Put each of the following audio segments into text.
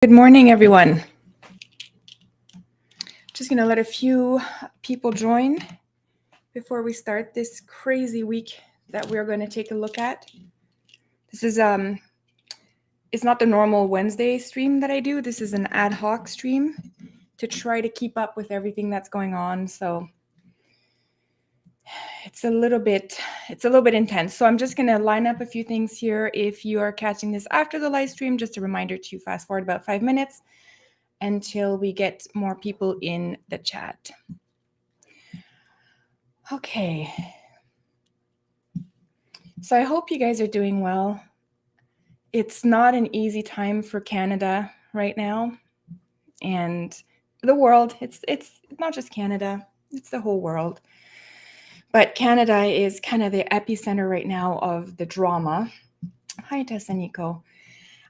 Good morning, everyone. Just going to let a few people join before we start this crazy week that we're going to take a look at. This is it's not the normal Wednesday stream that I do. This is an ad hoc stream to try to keep up with everything that's going on. So it's a little bit intense. So I'm just going to line up a few things here. If you are catching this after the live stream, just a reminder to fast forward about 5 minutes until we get more people in the chat. Okay. So I hope you guys are doing well. It's not an easy time for Canada right now and the world. It's not just Canada, it's the whole world. But Canada is kind of the epicenter right now of the drama. Hi, Tessa Nico.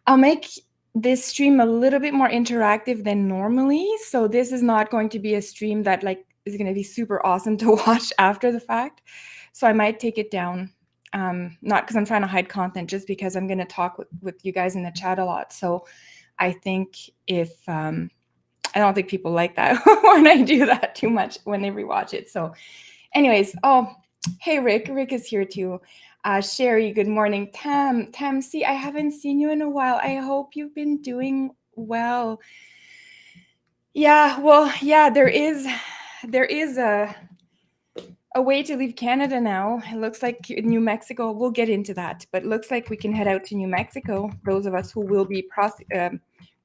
I'll make this stream a little bit more interactive than normally. So this is not going to be a stream that is going to be super awesome to watch after the fact. So I might take it down. Not because I'm trying to hide content, just because I'm going to talk with you guys in the chat a lot. So I think I don't think people like that when I do that too much when they rewatch it. So anyways, oh, hey, Rick is here too. Sherry, good morning. Tam, see, I haven't seen you in a while. I hope you've been doing well. Yeah, well, yeah, there is a way to leave Canada now. It looks like New Mexico, we'll get into that, but it looks like we can head out to New Mexico, those of us who will be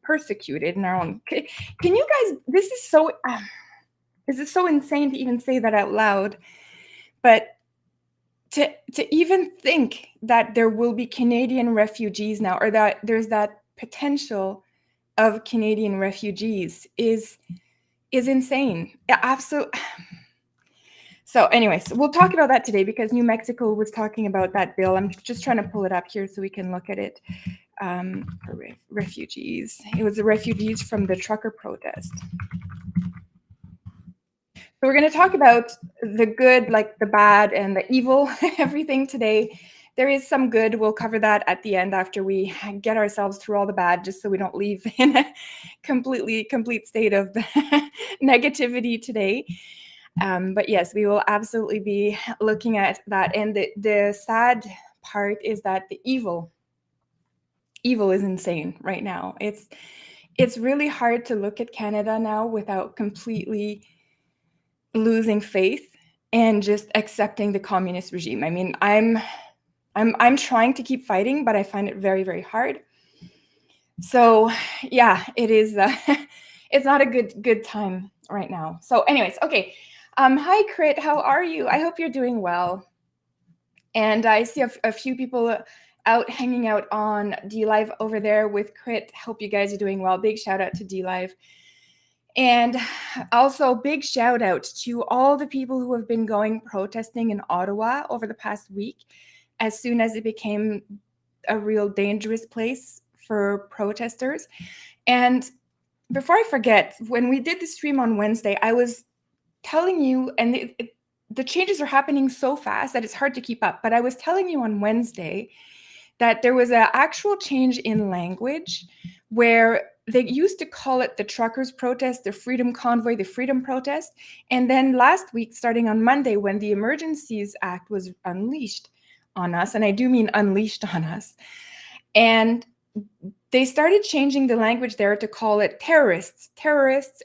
persecuted in our own. Can you guys, this is so insane to even say that out loud, but to even think that there will be Canadian refugees now, or that there's that potential of Canadian refugees is insane. Absolutely. So anyways, we'll talk about that today because New Mexico was talking about that bill. I'm just trying to pull it up here so we can look at it. Refugees. It was the refugees from the trucker protest. So we're going to talk about the good, like the bad and the evil, everything today. There is some good. We'll cover that at the end after we get ourselves through all the bad, just so we don't leave in a complete state of negativity today. But yes, we will absolutely be looking at that. And the sad part is that the evil is insane right now. It's really hard to look at Canada now without completely losing faith and just accepting the communist regime. I mean, I'm trying to keep fighting, but I find it very, very hard. So yeah, it is. It's not a good time right now. So anyways, okay. Hi, Crit. How are you? I hope you're doing well. And I see a few people out hanging out on D-Live over there with Crit. Hope you guys are doing well. Big shout out to D-Live. And also big shout out to all the people who have been going protesting in Ottawa over the past week, as soon as it became a real dangerous place for protesters. And before I forget, when we did the stream on Wednesday, I was telling you, and the changes are happening so fast that it's hard to keep up, but I was telling you on Wednesday that there was an actual change in language where they used to call it the truckers protest, the freedom convoy, the freedom protest. And then last week, starting on Monday, when the Emergencies Act was unleashed on us, and I do mean unleashed on us, and they started changing the language there to call it terrorists.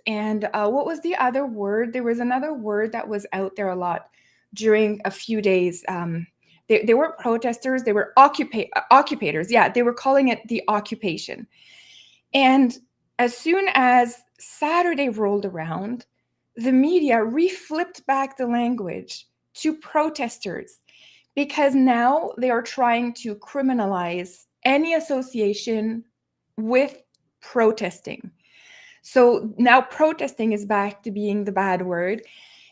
And what was the other word? There was another word that was out there a lot during a few days. They weren't protesters, they were occupators. Yeah, they were calling it the occupation. And as soon as Saturday rolled around, the media reflipped back the language to protesters, because now they are trying to criminalize any association with protesting. So now protesting is back to being the bad word.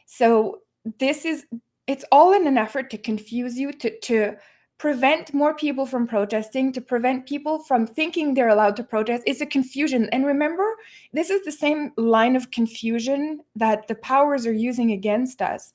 So it's all in an effort to confuse you, to prevent more people from protesting, to prevent people from thinking they're allowed to protest. It's a confusion. And remember, this is the same line of confusion that the powers are using against us.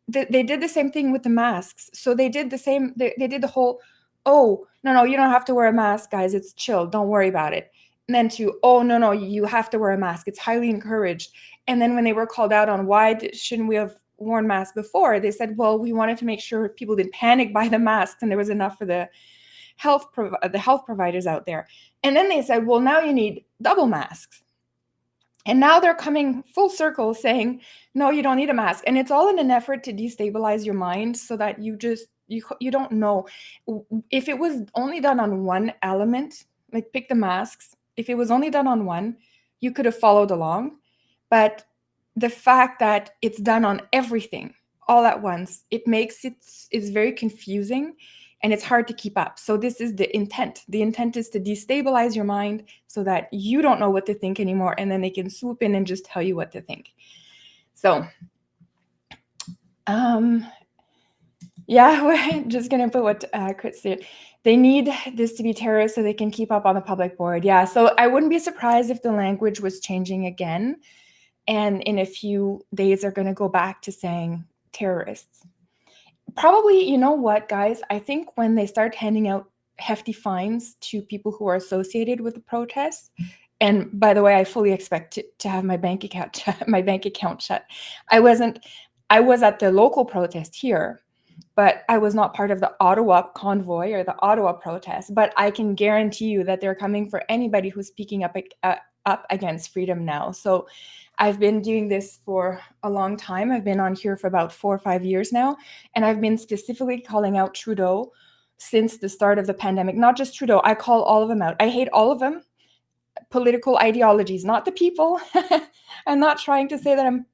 They did the same thing with the masks. So they did the same, they did the whole, oh, no, you don't have to wear a mask, guys. It's chill. Don't worry about it. then to, oh, no, you have to wear a mask. It's highly encouraged. And then when they were called out on why shouldn't we have worn masks before, they said, well, we wanted to make sure people didn't panic buy the masks and there was enough for the health providers out there. And then they said, well, now you need double masks. And now they're coming full circle saying, no, you don't need a mask. And it's all in an effort to destabilize your mind so that you don't know. If it was only done on one element, like pick the masks, if it was only done on one, you could have followed along. But the fact that it's done on everything all at once, it makes it's very confusing and it's hard to keep up. So this is the intent. The intent is to destabilize your mind so that you don't know what to think anymore, and then they can swoop in and just tell you what to think. So, yeah, we're just going to put what Chris said. They need this to be terrorist so they can keep up on the public board. Yeah, so I wouldn't be surprised if the language was changing again. And in a few days, they're going to go back to saying terrorists. Probably, you know what, guys? I think when they start handing out hefty fines to people who are associated with the protests, and by the way, I fully expect to have my bank account shut. I was at the local protest here, but I was not part of the Ottawa Convoy or the Ottawa protest. But I can guarantee you that they're coming for anybody who's speaking up against freedom now. So I've been doing this for a long time. I've been on here for about 4 or 5 years now, and I've been specifically calling out Trudeau since the start of the pandemic. Not just Trudeau, I call all of them out. I hate all of them. Political ideologies, not the people. I'm not trying to say that I'm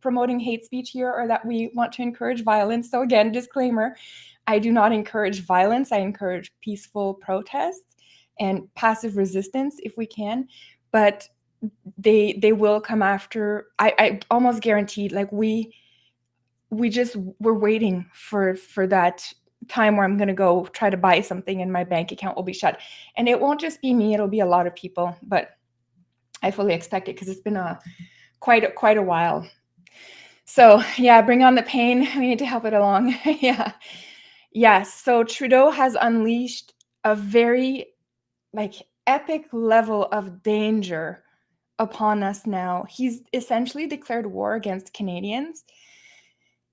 promoting hate speech here or that we want to encourage violence. So again, disclaimer, I do not encourage violence. I encourage peaceful protests and passive resistance if we can. But they will come after. I almost guaranteed, like we're waiting for that time where I'm going to go try to buy something and my bank account will be shut. And it won't just be me, it'll be a lot of people, but I fully expect it because it's been quite a while. So yeah, bring on the pain. We need to help it along. Yeah. Yes. So Trudeau has unleashed a very epic level of danger upon us now. He's essentially declared war against Canadians.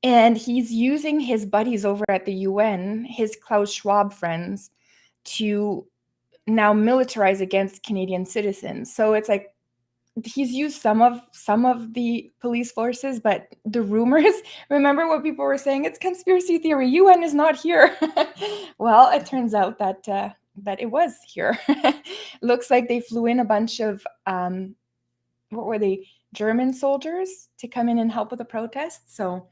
And he's using his buddies over at the UN, his Klaus Schwab friends, to now militarize against Canadian citizens. So it's like he's used some of the police forces, but the rumors, remember what people were saying? It's conspiracy theory. UN is not here. Well, it turns out that it was here. Looks like they flew in a bunch of what were they? German soldiers to come in and help with the protests. So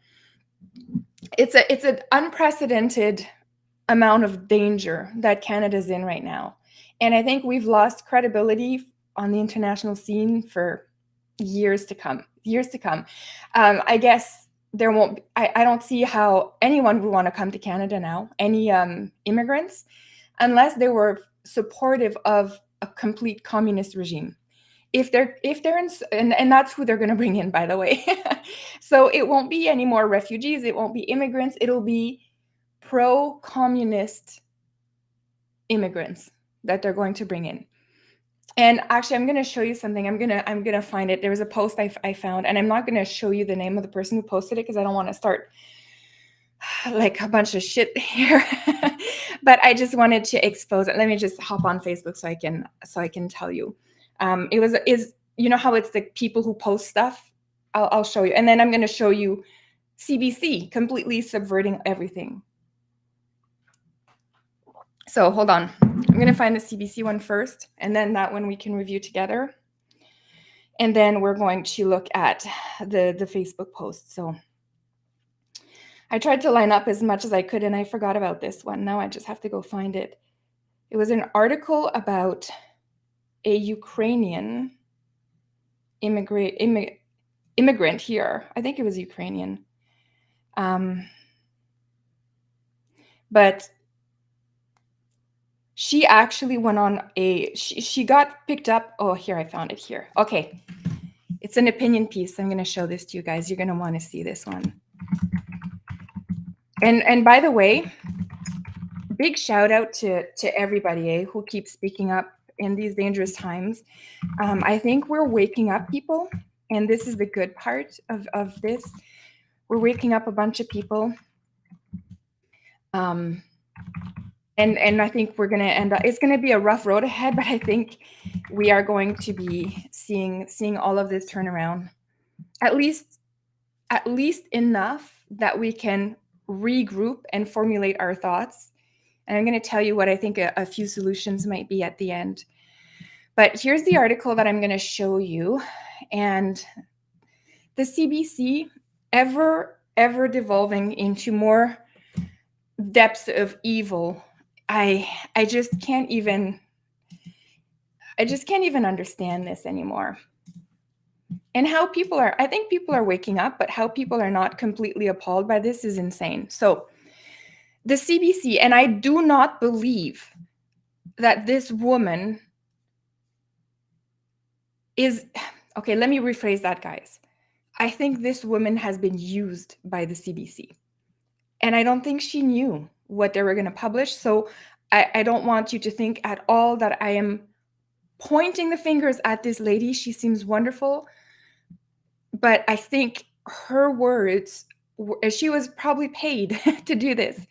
it's an unprecedented amount of danger that Canada's in right now. And I think we've lost credibility on the international scene for years to come. I guess there won't, I don't see how anyone would want to come to Canada now, any immigrants, unless they were supportive of a complete communist regime. If they're in, and that's who they're going to bring in, by the way. So it won't be any more refugees. It won't be immigrants. It'll be pro-communist immigrants that they're going to bring in. And actually, I'm going to show you something. I'm gonna find it. There was a post I found, and I'm not going to show you the name of the person who posted it because I don't want to start like a bunch of shit here. But I just wanted to expose it. Let me just hop on Facebook so I can tell you. Is you know how it's the people who post stuff? I'll show you, and then I'm going to show you CBC completely subverting everything. So hold on. I'm going to find the CBC one first, and then that one we can review together. And then we're going to look at the Facebook post. So I tried to line up as much as I could, and I forgot about this one. Now I just have to go find it. It was an article about a Ukrainian immigrant here. I think it was Ukrainian. But she actually went on she got picked up. Oh, here, I found it here. Okay. It's an opinion piece. I'm going to show this to you guys. You're going to want to see this one. And by the way, big shout out to everybody who keeps speaking up in these dangerous times. I think we're waking up people, and this is the good part of this. We're waking up a bunch of people. And I think we're going to end up, it's going to be a rough road ahead, but I think we are going to be seeing all of this turn around, at least enough that we can regroup and formulate our thoughts. And I'm going to tell you what I think a few solutions might be at the end. But here's the article that I'm going to show you. And the CBC, ever devolving into more depths of evil, I just can't even understand this anymore. And how people are, I think people are waking up, but how people are not completely appalled by this is insane. So the CBC, and I do not believe that this woman is, okay, let me rephrase that, guys. I think this woman has been used by the CBC. And I don't think she knew what they were going to publish. So I don't want you to think at all that I am pointing the fingers at this lady. She seems wonderful. But I think her words, she was probably paid to do this.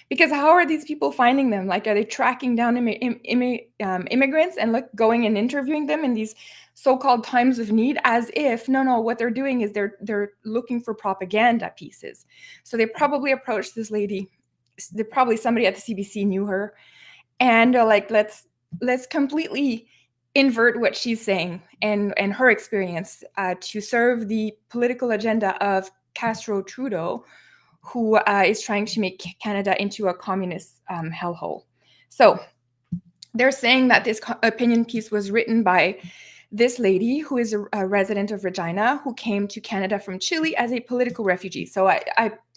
Because how are these people finding them? Like, are they tracking down immigrants and going and interviewing them in these so-called times of need? As if, no, what they're doing is they're looking for propaganda pieces. So they probably approached this lady. Probably somebody at the CBC knew her, and they're like, let's completely invert what she's saying and her experience to serve the political agenda of Trudeau, who is trying to make Canada into a communist hellhole. So they're saying that this opinion piece was written by this lady who is a resident of Regina, who came to Canada from Chile as a political refugee. So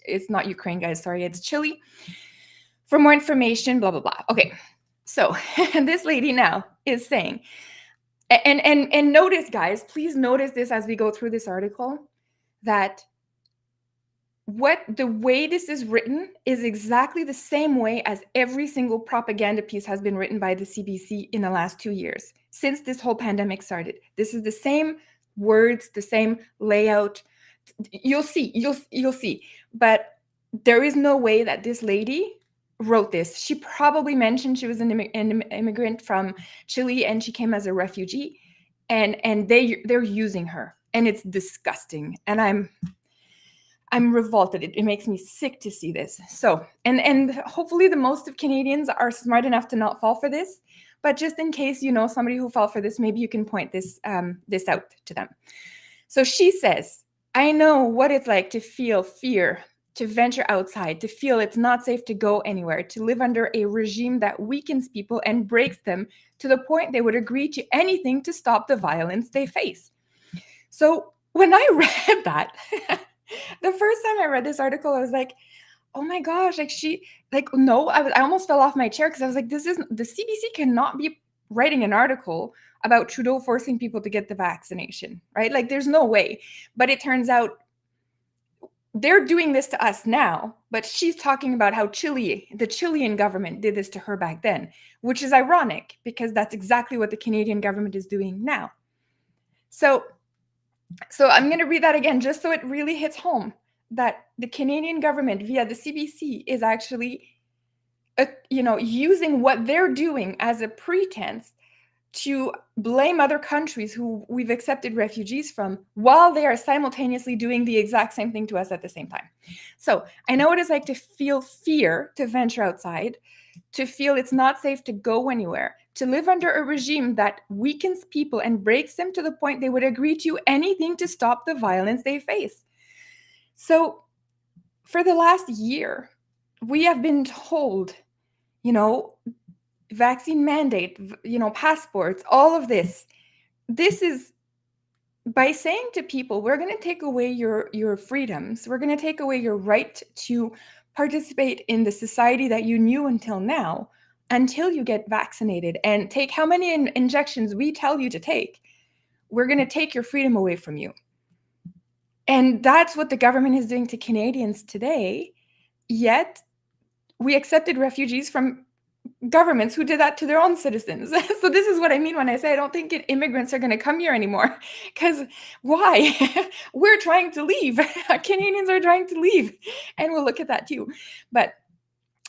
it's not Ukraine, guys. Sorry, it's Chile. For more information, blah, blah, blah. Okay, so this lady now is saying, and notice, guys, please notice this as we go through this article, that the way this is written is exactly the same way as every single propaganda piece has been written by the CBC in the last 2 years, since this whole pandemic started. This is the same words, the same layout. You'll see. But there is no way that this lady wrote this. She probably mentioned she was an immigrant from Chile and she came as a refugee, and they're using her, and it's disgusting. And I'm revolted. It makes me sick to see this. So, and hopefully the most of Canadians are smart enough to not fall for this. But just in case you know somebody who fell for this, maybe you can point this out to them. So she says, I know what it's like to feel fear, to venture outside, to feel it's not safe to go anywhere, to live under a regime that weakens people and breaks them to the point they would agree to anything to stop the violence they face. So when I read that, the first time I read this article, I was like, oh my gosh, I almost fell off my chair, because I was like, the CBC cannot be writing an article about Trudeau forcing people to get the vaccination, right? Like, there's no way. But it turns out they're doing this to us now, but she's talking about how the Chilean government did this to her back then, which is ironic because that's exactly what the Canadian government is doing now. So I'm going to read that again, just so it really hits home, that the Canadian government via the CBC is actually, using what they're doing as a pretense to blame other countries who we've accepted refugees from, while they are simultaneously doing the exact same thing to us at the same time. So I know what it's like to feel fear to venture outside, to feel it's not safe to go anywhere, to live under a regime that weakens people and breaks them to the point they would agree to anything to stop the violence they face. So for the last year, we have been told, vaccine mandate, passports, all of this. This is by saying to people, we're going to take away your freedoms. We're going to take away your right to participate in the society that you knew until now, until you get vaccinated and take how many injections we tell you to take. We're going to take your freedom away from you. And that's what the government is doing to Canadians today. Yet we accepted refugees from governments who did that to their own citizens. So this is what I mean when I say I don't think immigrants are going to come here anymore. Because why? We're trying to leave. Canadians are trying to leave. And we'll look at that too. But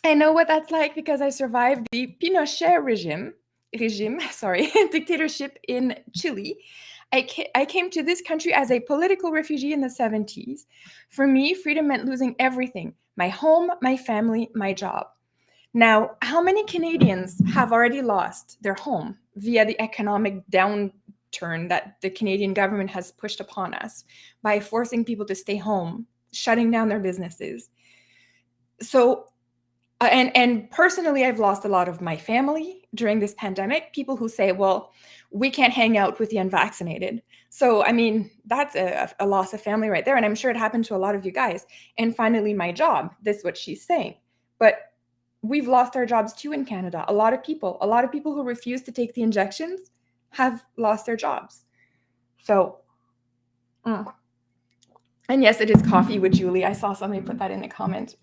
I know what that's like because I survived the Pinochet regime, dictatorship in Chile. I came to this country as a political refugee in the 70s. For me, freedom meant losing everything: my home, my family, my job. Now, how many Canadians have already lost their home via the economic downturn that the Canadian government has pushed upon us by forcing people to stay home, shutting down their businesses? So, and personally, I've lost a lot of my family during this pandemic. People who say, well, we can't hang out with the unvaccinated. So, I mean, that's a loss of family right there. And I'm sure it happened to a lot of you guys. And finally, my job. This is what she's saying. But we've lost our jobs too in Canada. A lot of people who refuse to take the injections have lost their jobs. So, and yes, it is coffee with Julie. I saw somebody put that in the comment.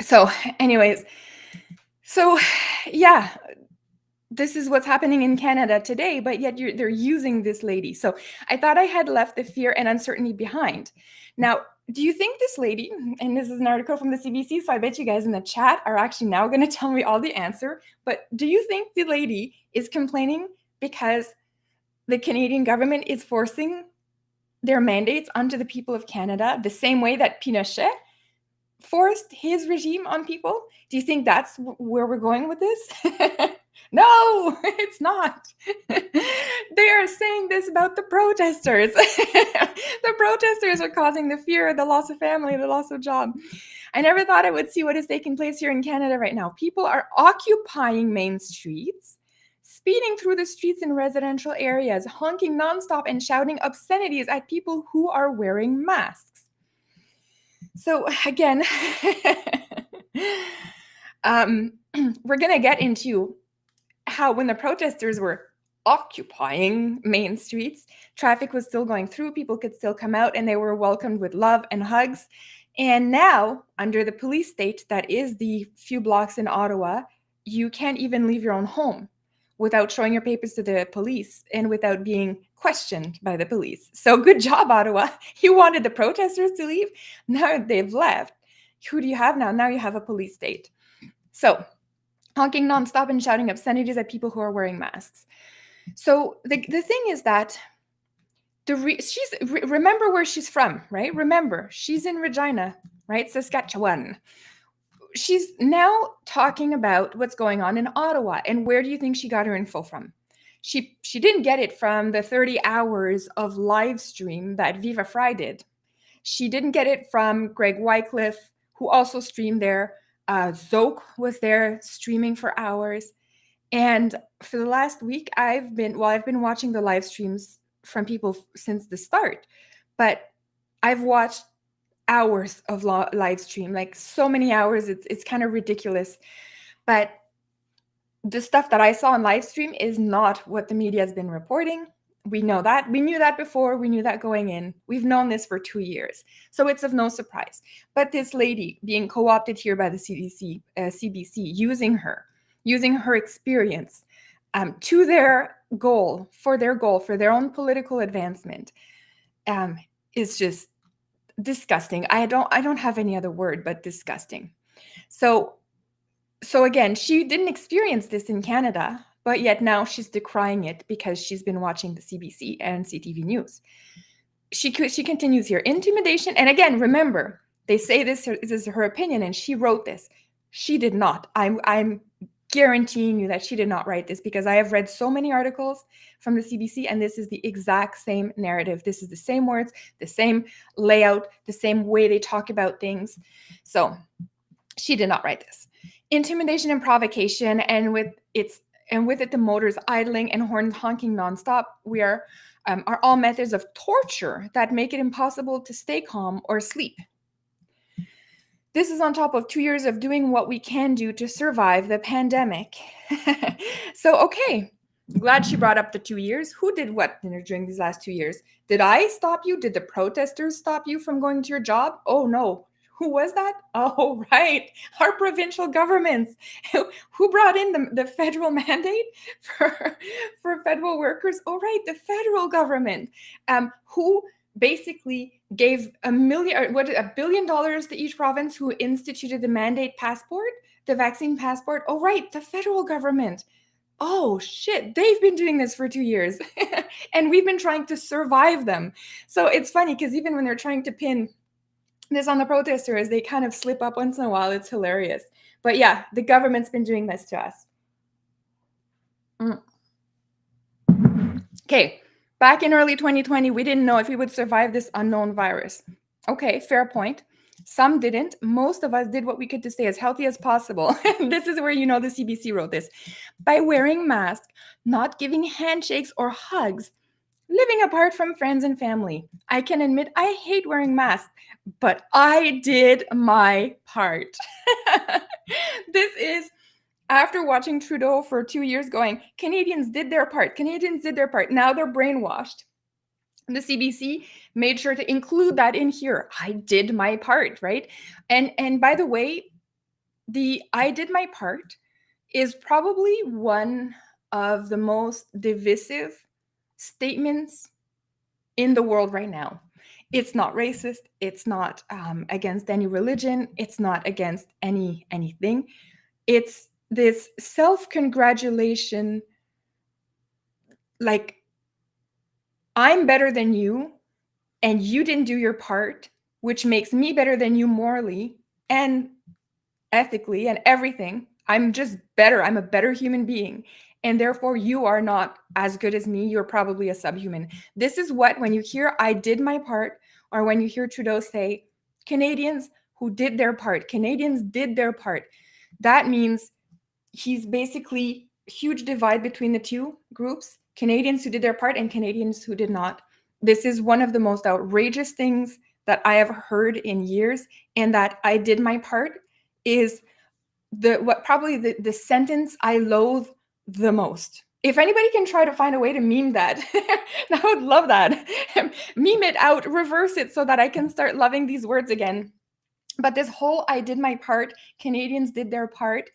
So anyways, so yeah, this is what's happening in Canada today, but yet they're using this lady. So I thought I had left the fear and uncertainty behind. Now, do you think this lady, and this is an article from the CBC, so I bet you guys in the chat are actually now going to tell me all the answer, but do you think the lady is complaining because the Canadian government is forcing their mandates onto the people of Canada the same way that Pinochet forced his regime on people? Do you think that's where we're going with this? No, it's not. They are saying this about the protesters. The protesters are causing the fear, the loss of family, the loss of job. I never thought I would see what is taking place here in Canada right now. People are occupying main streets, speeding through the streets in residential areas, honking nonstop and shouting obscenities at people who are wearing masks. So again, we're going to get into how when the protesters were occupying main streets, traffic was still going through, people could still come out, and they were welcomed with love and hugs. And now, under the police state that is the few blocks in Ottawa, you can't even leave your own home without showing your papers to the police and without being questioned by the police. So good job, Ottawa. You wanted the protesters to leave. Now they've left. Who do you have now? Now you have a police state. So honking nonstop and shouting obscenities at people who are wearing masks. So the thing is that remember where she's from, right? Remember, she's in Regina, right? Saskatchewan. She's now talking about what's going on in Ottawa. And where do you think she got her info from? She didn't get it from the 30 hours of live stream that Viva Fry did. She didn't get it from Greg Wycliffe, who also streamed there. Zoke was there streaming for hours. And for the last week, I've been watching the live streams from people since the start, but I've watched hours of live stream, like so many hours. It's kind of ridiculous. But the stuff that I saw on live stream is not what the media has been reporting. We know that. We knew that before. We knew that going in. We've known this for 2 years. So it's of no surprise. But this lady being co-opted here by the CBC, using her experience to their goal, for their own political advancement, is just disgusting. I don't have any other word but disgusting. So again, she didn't experience this in Canada, but yet now she's decrying it because she's been watching the CBC and CTV News. She continues here. Intimidation, and again, remember, they say this is her opinion, and she wrote this. She did not. I'm guaranteeing you that she did not write this because I have read so many articles from the CBC, and this is the exact same narrative. This is the same words, the same layout, the same way they talk about things. So she did not write this. Intimidation and provocation, and with it the motors idling and horns honking nonstop, are all methods of torture that make it impossible to stay calm or sleep. This is on top of 2 years of doing what we can do to survive the pandemic. So, okay, glad she brought up the 2 years. Who did what during these last 2 years? Did I stop you? Did the protesters stop you from going to your job? Oh, no. Who was that? Oh, right. Our provincial governments. Who brought in the federal mandate for federal workers? Oh, right. The federal government. Who basically gave $1 billion to each province, who instituted the mandate passport, the vaccine passport. Oh, right. The federal government. Oh, shit. They've been doing this for 2 years and we've been trying to survive them. So it's funny because even when they're trying to pin this on the protesters, they kind of slip up once in a while. It's hilarious. But yeah, the government's been doing this to us. Okay, back in early 2020, we didn't know if we would survive this unknown virus. Okay, fair point. Some didn't. Most of us did what we could to stay as healthy as possible. This is where you know the CBC wrote this. By wearing masks, not giving handshakes or hugs, living apart from friends and family. I can admit I hate wearing masks, but I did my part. This is after watching Trudeau for 2 years going, Canadians did their part. Canadians did their part. Now they're brainwashed. The CBC made sure to include that in here. I did my part, right? And by the way, the I did my part is probably one of the most divisive statements in the world right now. It's not racist. It's not against any religion. It's not against anything. It's this self-congratulation, like, I'm better than you and you didn't do your part, which makes me better than you morally and ethically and everything. I'm just better. I'm a better human being. And therefore, you are not as good as me. You're probably a subhuman. This is what, when you hear I did my part, or when you hear Trudeau say, Canadians who did their part, Canadians did their part, that means he's basically huge divide between the two groups, Canadians who did their part and Canadians who did not. This is one of the most outrageous things that I have heard in years, and that I did my part is the sentence I loathe the most. If anybody can try to find a way to meme that, I would love that. Meme it out, reverse it so that I can start loving these words again. But this whole I did my part, Canadians did their part,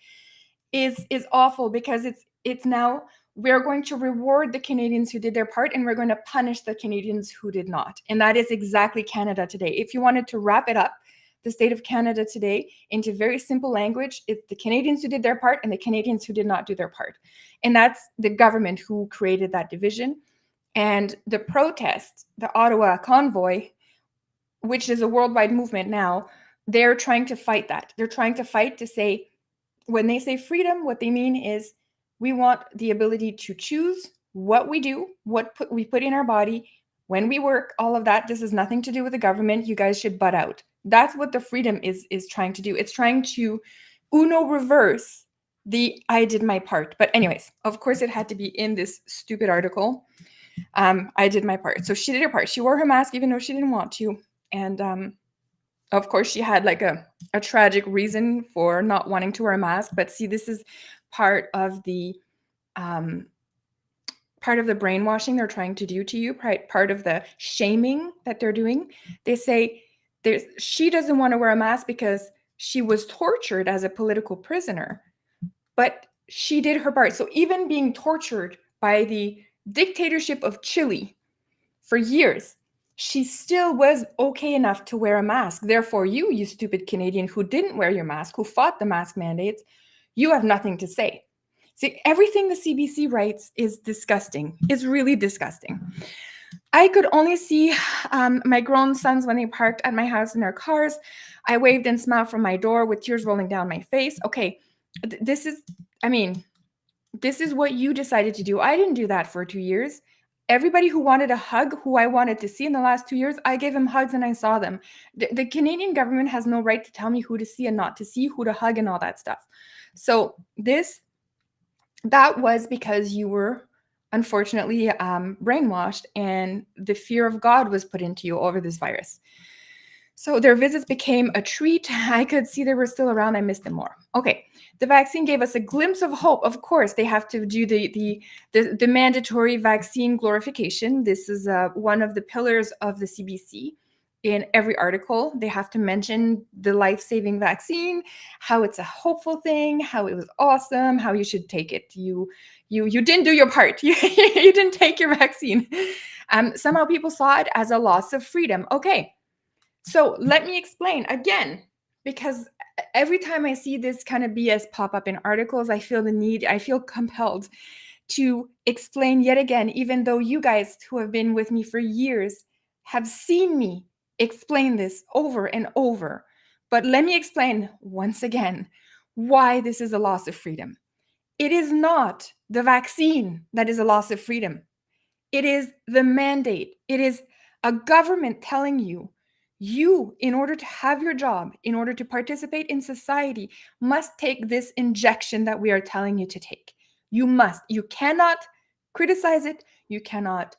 is awful, because it's now we're going to reward the Canadians who did their part and we're going to punish the Canadians who did not. And that is exactly Canada today. If you wanted to wrap it up, the state of Canada today into very simple language, it's the Canadians who did their part and the Canadians who did not do their part. And that's the government who created that division. And the protest, the Ottawa Convoy, which is a worldwide movement now, they're trying to fight that. They're trying to fight to say, when they say freedom, what they mean is we want the ability to choose what we do, we put in our body, when we work, all of that. This has nothing to do with the government. You guys should butt out. That's what the freedom is trying to do. It's trying to reverse the I did my part. But anyways, of course, it had to be in this stupid article. I did my part. So she did her part. She wore her mask even though she didn't want to. And of course, she had like a tragic reason for not wanting to wear a mask. But see, this is part of the brainwashing they're trying to do to you, part of the shaming that they're doing. They say she doesn't want to wear a mask because she was tortured as a political prisoner, but she did her part. So even being tortured by the dictatorship of Chile for years, she still was okay enough to wear a mask. Therefore, you stupid Canadian who didn't wear your mask, who fought the mask mandates, you have nothing to say. See, everything the CBC writes is disgusting. It's really disgusting. I could only see my grown sons when they parked at my house in their cars. I waved and smiled from my door with tears rolling down my face. Okay, this is what you decided to do. I didn't do that for 2 years. Everybody who wanted a hug, who I wanted to see in the last 2 years, I gave them hugs and I saw them. The Canadian government has no right to tell me who to see and not to see, who to hug and all that stuff. So that was because you were unfortunately brainwashed and the fear of God was put into you over this virus. So their visits became a treat. I could see they were still around. I missed them more. Okay, the vaccine gave us a glimpse of hope. Of course, they have to do the mandatory vaccine glorification. This is one of the pillars of the CBC. in every article. They have to mention the life-saving vaccine, how it's a hopeful thing, how it was awesome, how you should take it. You didn't do your part. You didn't take your vaccine. Somehow people saw it as a loss of freedom. Okay, so let me explain again, because every time I see this kind of BS pop up in articles, I feel compelled to explain yet again, even though you guys who have been with me for years have seen me explain this over and over. But let me explain once again why this is a loss of freedom. It is not the vaccine that is a loss of freedom. It is the mandate. It is a government telling you, in order to have your job, in order to participate in society, must take this injection that we are telling you to take. You must. You cannot criticize it. You cannot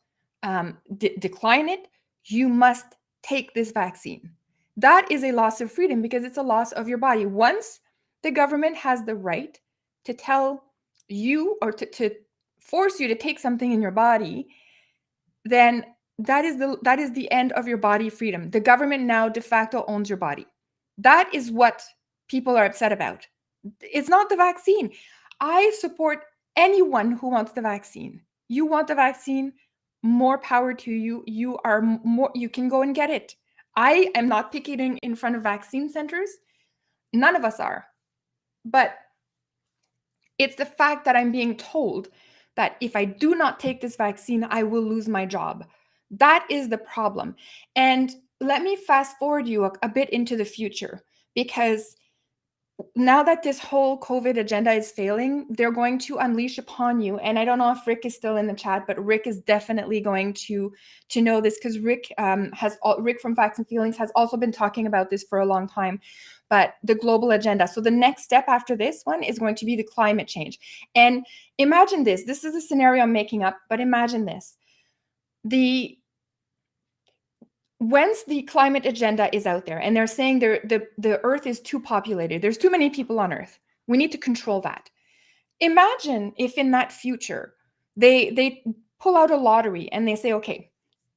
decline it. You must take this vaccine. That is a loss of freedom because it's a loss of your body. Once the government has the right to tell you or to force you to take something in your body, then that is the end of your body freedom. The government now de facto owns your body. That is what people are upset about. It's not the vaccine. I support anyone who wants the vaccine. You want the vaccine, more power to you. You can go and get it. I am not picketing in front of vaccine centers. None of us are. But it's the fact that I'm being told that if I do not take this vaccine, I will lose my job. That is the problem. And let me fast forward you a bit into the future, because now that this whole COVID agenda is failing, they're going to unleash upon you. And I don't know if Rick is still in the chat, but Rick is definitely going to know this, because Rick Rick from Facts and Feelings has also been talking about this for a long time. But the global agenda. So the next step after this one is going to be the climate change. And imagine this. This is a scenario I'm making up, but imagine this. Once the climate agenda is out there and they're saying the Earth is too populated, there's too many people on Earth, we need to control that. Imagine if in that future they pull out a lottery and they say, okay,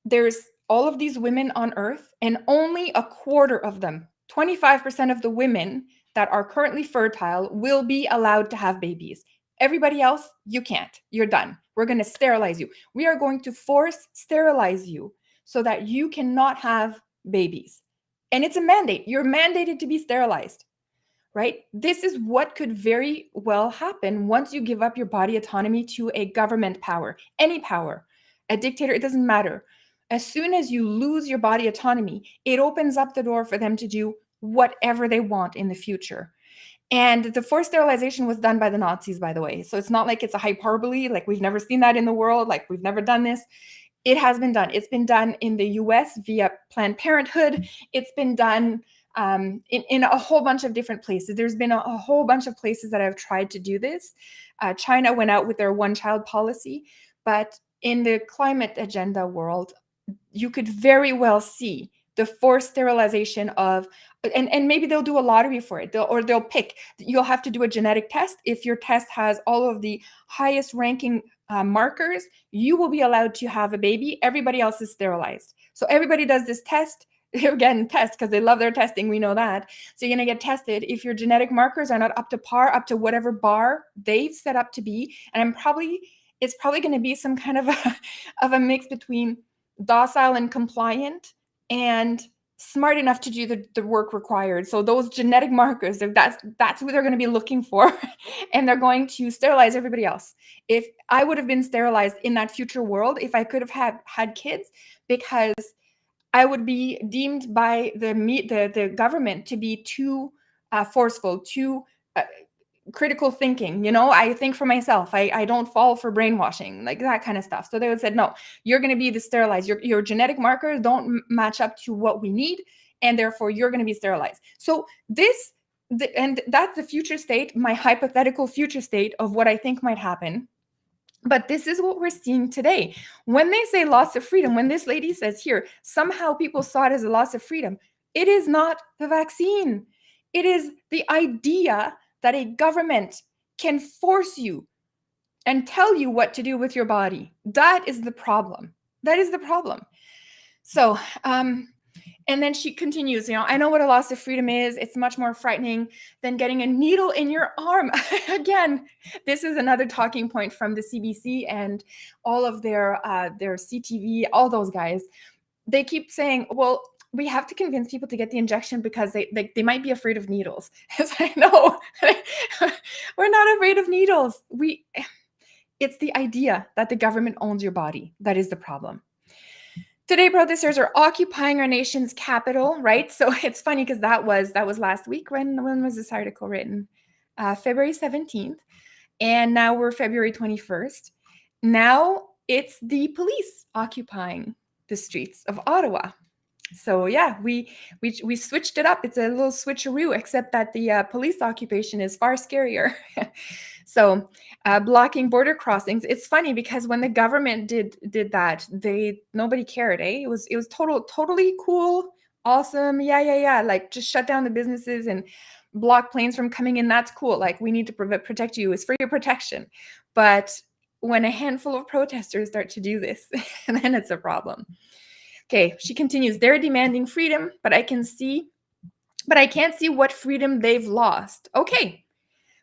there's all of these women on Earth and only a quarter of them, 25% of the women that are currently fertile, will be allowed to have babies. Everybody else, you can't. You're done. We're going to sterilize you. We are going to force sterilize you so that you cannot have babies. And it's a mandate. You're mandated to be sterilized, right? This is what could very well happen once you give up your body autonomy to a government power, any power, a dictator, it doesn't matter. As soon as you lose your body autonomy, it opens up the door for them to do whatever they want in the future. And the forced sterilization was done by the Nazis, by the way. So it's not like it's a hyperbole, like we've never seen that in the world, like we've never done this. It has been done. It's been done in the US via Planned Parenthood. It's been done in a whole bunch of different places. There's been a whole bunch of places that have tried to do this. China went out with their one-child policy. But in the climate agenda world, you could very well see the forced sterilization of, and maybe they'll do a lottery for it, they'll pick. You'll have to do a genetic test. If your test has all of the highest ranking markers, you will be allowed to have a baby. Everybody else is sterilized. So everybody does this test. Again, test, because they love their testing. We know that. So you're going to get tested. If your genetic markers are not up to par, up to whatever bar they've set up to be, and it's probably going to be some kind of a mix between docile and compliant and smart enough to do the work required. So those genetic markers, that's what they're going to be looking for. And they're going to sterilize everybody else. If I would have been sterilized in that future world, if I could have had kids, because I would be deemed by the government to be too forceful, too critical thinking. I think for myself. I don't fall for brainwashing, like that kind of stuff. So they would say, no, you're going to be the sterilized. Your genetic markers don't match up to what we need, and therefore you're going to be sterilized. So and that's the future state, my hypothetical future state of what I think might happen. But this is what we're seeing today. When they say loss of freedom, when this lady says here, somehow people saw it as a loss of freedom, it is not the vaccine. It is the idea that a government can force you and tell you what to do with your body. That is the problem. That is the problem. So And then she continues, I know what a loss of freedom is. It's much more frightening than getting a needle in your arm. Again, this is another talking point from the CBC and all of their CTV, all those guys. They keep saying, well, we have to convince people to get the injection because they might be afraid of needles. It's like, no, we're not afraid of needles. It's the idea that the government owns your body that is the problem. Today, protesters are occupying our nation's capital, right? So it's funny because that was last week. When was this article written? February 17th. And now we're February 21st. Now it's the police occupying the streets of Ottawa. So yeah, we switched it up. It's a little switcheroo, except that the police occupation is far scarier. So blocking border crossings. It's funny because when the government did that, nobody cared. It was totally cool, awesome. Yeah. Like just shut down the businesses and block planes from coming in. That's cool. Like we need to protect you. It's for your protection. But when a handful of protesters start to do this, then it's a problem. Okay, she continues, they're demanding freedom, but I can't see what freedom they've lost. Okay,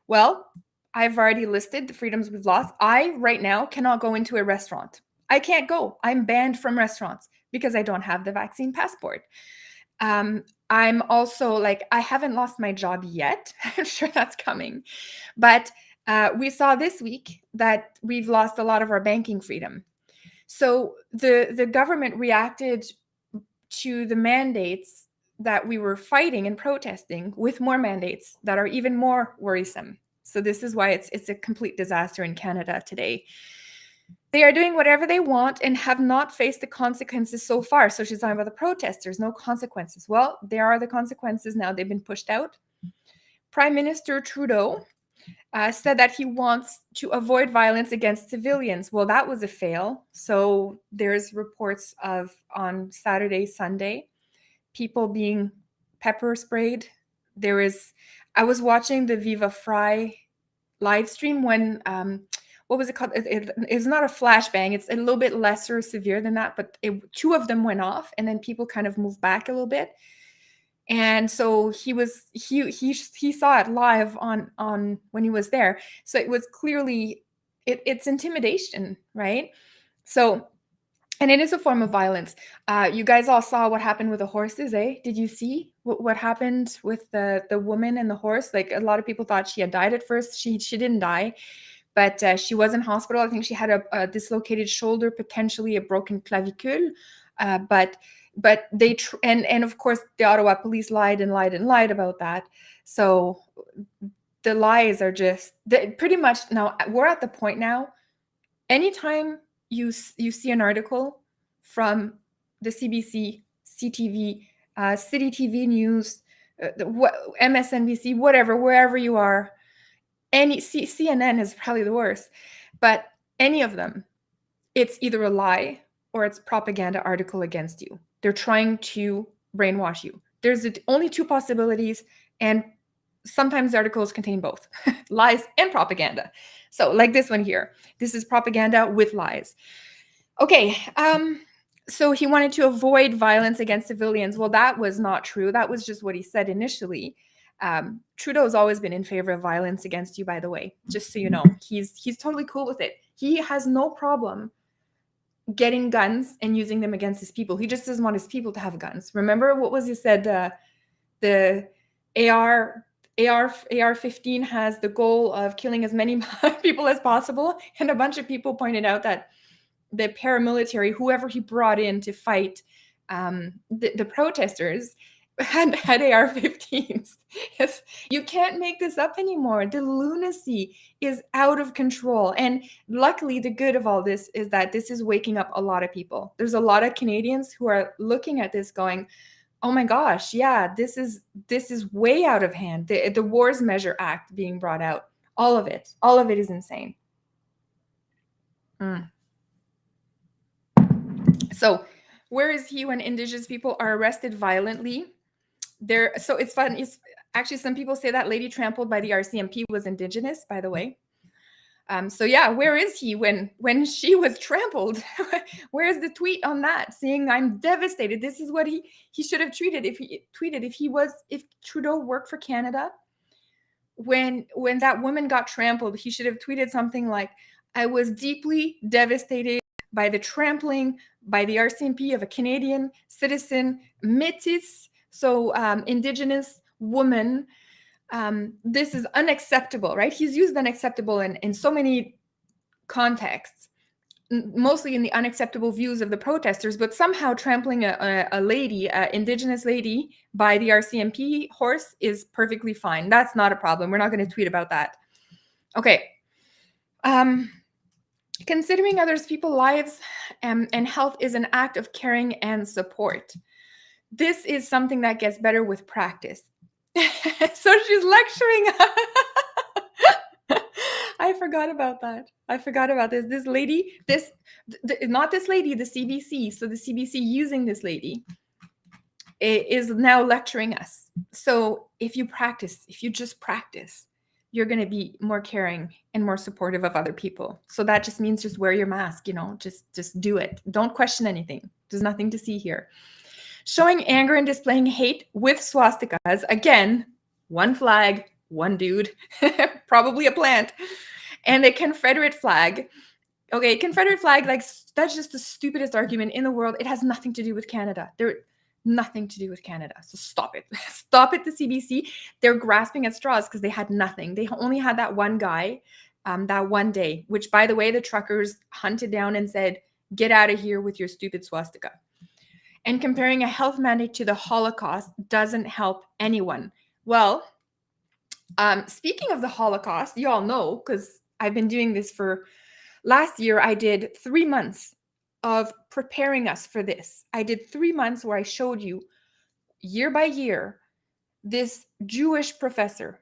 well, I've already listed the freedoms we've lost. I, right now, cannot go into a restaurant. I can't go. I'm banned from restaurants because I don't have the vaccine passport. I'm also I haven't lost my job yet. I'm sure that's coming. But we saw this week that we've lost a lot of our banking freedom. So the government reacted to the mandates that we were fighting and protesting with more mandates that are even more worrisome. So this is why it's a complete disaster in Canada today. They are doing whatever they want and have not faced the consequences so far. So she's talking about the protesters, no consequences. Well, there are the consequences now. They've been pushed out. Prime Minister Trudeau said that he wants to avoid violence against civilians. Well, that was a fail. So there's reports of on Saturday, Sunday, people being pepper sprayed. I was watching the Viva Fry live stream when, what was it called? It's not a flashbang. It's a little bit lesser severe than that, but two of them went off and then people kind of moved back a little bit. And so he saw it live on when he was there. So it was clearly it's intimidation, right? So, and it is a form of violence. You guys all saw what happened with the horses, eh? Did you see what happened with the woman and the horse? Like a lot of people thought she had died at first. She didn't die, but she was in hospital. I think she had a dislocated shoulder, potentially a broken clavicule, but they and of course the Ottawa police lied about that. So the lies are just pretty much now we're at the point now. Anytime you see an article from the CBC, CTV, City TV News, MSNBC, whatever, wherever you are, CNN is probably the worst, but any of them, it's either a lie or it's propaganda article against you. They're trying to brainwash you. There's only two possibilities, and sometimes the articles contain both lies and propaganda. So like this one here, this is propaganda with lies. Okay, so he wanted to avoid violence against civilians. Well, that was not true. That was just what he said initially. Trudeau's always been in favor of violence against you, by the way, just so you know. He's totally cool with it. He has no problem getting guns and using them against his people. He just doesn't want his people to have guns. Remember what was he said? The AR-15 has the goal of killing as many people as possible. And a bunch of people pointed out that the paramilitary, whoever he brought in to fight the protesters, had AR-15s. Yes, you can't make this up anymore. The lunacy is out of control. And luckily, the good of all this is that this is waking up a lot of people. There's a lot of Canadians who are looking at this going, oh my gosh, yeah, this is way out of hand. The Wars Measure Act being brought out, all of it is insane. So where is he when Indigenous people are arrested violently? So it's fun. It's actually, some people say that lady trampled by the RCMP was Indigenous, by the way. So yeah, where is he when she was trampled? Where's the tweet on that saying I'm devastated? This is what he should have tweeted if Trudeau worked for Canada. When that woman got trampled, he should have tweeted something like, I was deeply devastated by the trampling by the RCMP of a Canadian citizen, Métis, so Indigenous woman. This is unacceptable, right? He's used unacceptable in so many contexts, mostly in the unacceptable views of the protesters, but somehow trampling a lady, an Indigenous lady, by the RCMP horse is perfectly fine. That's not a problem. We're not going to tweet about that. Okay. Considering others people's lives and health is an act of caring and support. This is something that gets better with practice. So she's lecturing. I forgot about that. I forgot about this. This lady, not this lady, the CBC. So the CBC using this lady is now lecturing us. So if you just practice, you're going to be more caring and more supportive of other people. So that just means just wear your mask, just do it. Don't question anything. There's nothing to see here. Showing anger and displaying hate with swastikas. Again, one flag, one dude, probably a plant, and a Confederate flag. Okay, Confederate flag, like that's just the stupidest argument in the world. It has nothing to do with Canada. Nothing to do with Canada. So stop it. Stop it, the CBC. They're grasping at straws because they had nothing. They only had that one guy, that one day, which, by the way, the truckers hunted down and said, get out of here with your stupid swastika. And comparing a health mandate to the Holocaust doesn't help anyone. Well, speaking of the Holocaust, you all know, because I've been doing this for last year, I did 3 months of preparing us for this. I did 3 months where I showed you year by year this Jewish professor